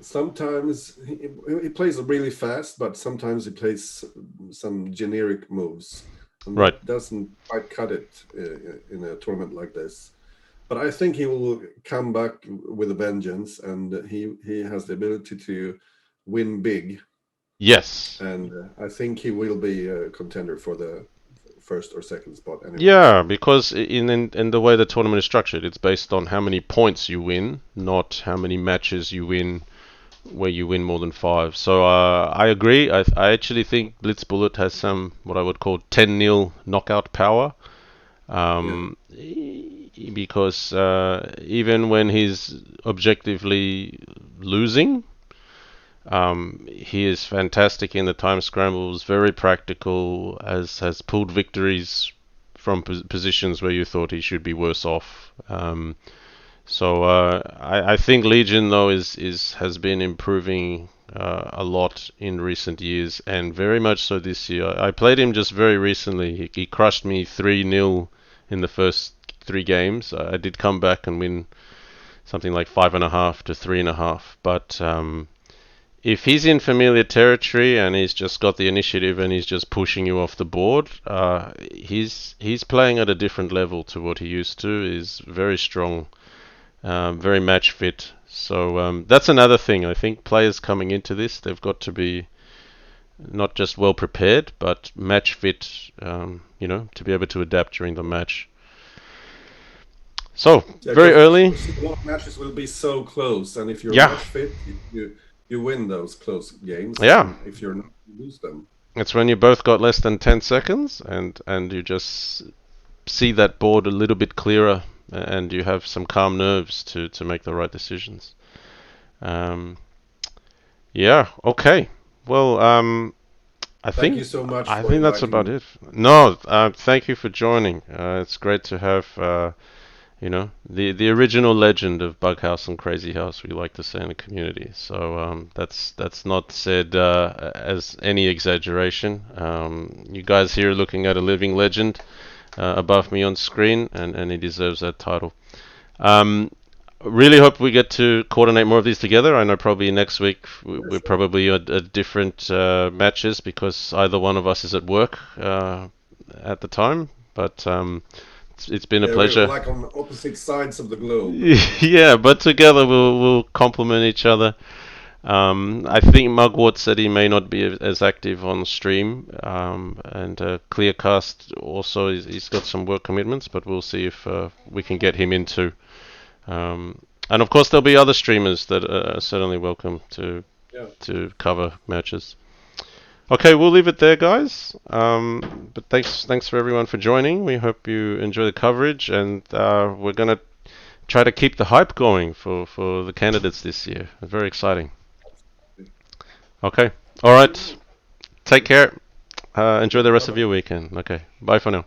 Speaker 2: sometimes he plays really fast, but sometimes he plays some generic moves, and
Speaker 1: right.
Speaker 2: that doesn't quite cut it in a tournament like this. But I think he will come back with a vengeance, and he has the ability to win big,
Speaker 1: Yes.
Speaker 2: and I think he will be a contender for the first or second spot anyway.
Speaker 1: Yeah, because in the way the tournament is structured, it's based on how many points you win, not how many matches you win where you win more than five. So I agree. I actually think Blitzbullet has some what I would call 10-0 knockout power.
Speaker 2: Yeah.
Speaker 1: Because even when he's objectively losing, he is fantastic in the time scrambles, very practical, has pulled victories from positions where you thought he should be worse off. So I think Legion though is has been improving a lot in recent years, and very much so this year. I played him just very recently. He crushed me 3-0 in the first three games. I did come back and win something like 5.5 to 3.5, but if he's in familiar territory and he's just got the initiative and he's just pushing you off the board, he's playing at a different level to what he used to. He's very strong, very match fit. So that's another thing. I think players coming into this, they've got to be not just well prepared, but match fit. To be able to adapt during the match. So
Speaker 2: Yeah,
Speaker 1: very
Speaker 2: because
Speaker 1: early,
Speaker 2: a lot of matches will be so close, and if you're
Speaker 1: yeah,
Speaker 2: match fit, you win those close games,
Speaker 1: yeah.
Speaker 2: and if you're not, you lose them.
Speaker 1: It's when you both got less than 10 seconds and you just see that board a little bit clearer and you have some calm nerves to make the right decisions. Um, yeah, okay. Well, I
Speaker 2: Thank
Speaker 1: think
Speaker 2: you so much
Speaker 1: I
Speaker 2: for
Speaker 1: think that's
Speaker 2: inviting
Speaker 1: about
Speaker 2: me.
Speaker 1: it. No, thank you for joining. It's great to have the original legend of Bughouse and Crazy House, we like to say in the community. So that's not said as any exaggeration. You guys here are looking at a living legend above me on screen, and he deserves that title. Um, really hope we get to coordinate more of these together. I know probably next week
Speaker 2: Yeah,
Speaker 1: we're
Speaker 2: sure.
Speaker 1: probably at different matches because either one of us is at work at the time. But it's been a
Speaker 2: Yeah, we're
Speaker 1: pleasure.
Speaker 2: like on opposite sides of the globe.
Speaker 1: Yeah, but together we'll complement each other. I think Mugwort said he may not be as active on stream, and Clearcast also he's got some work commitments, but we'll see if we can get him into. And of course, there'll be other streamers that are certainly welcome
Speaker 2: Yeah.
Speaker 1: to cover matches. Okay, we'll leave it there, guys. But thanks for everyone for joining. We hope you enjoy the coverage, and we're gonna try to keep the hype going for the candidates this year. Very exciting. Okay, all right. Take care. Enjoy the rest of your weekend. Okay, bye for now.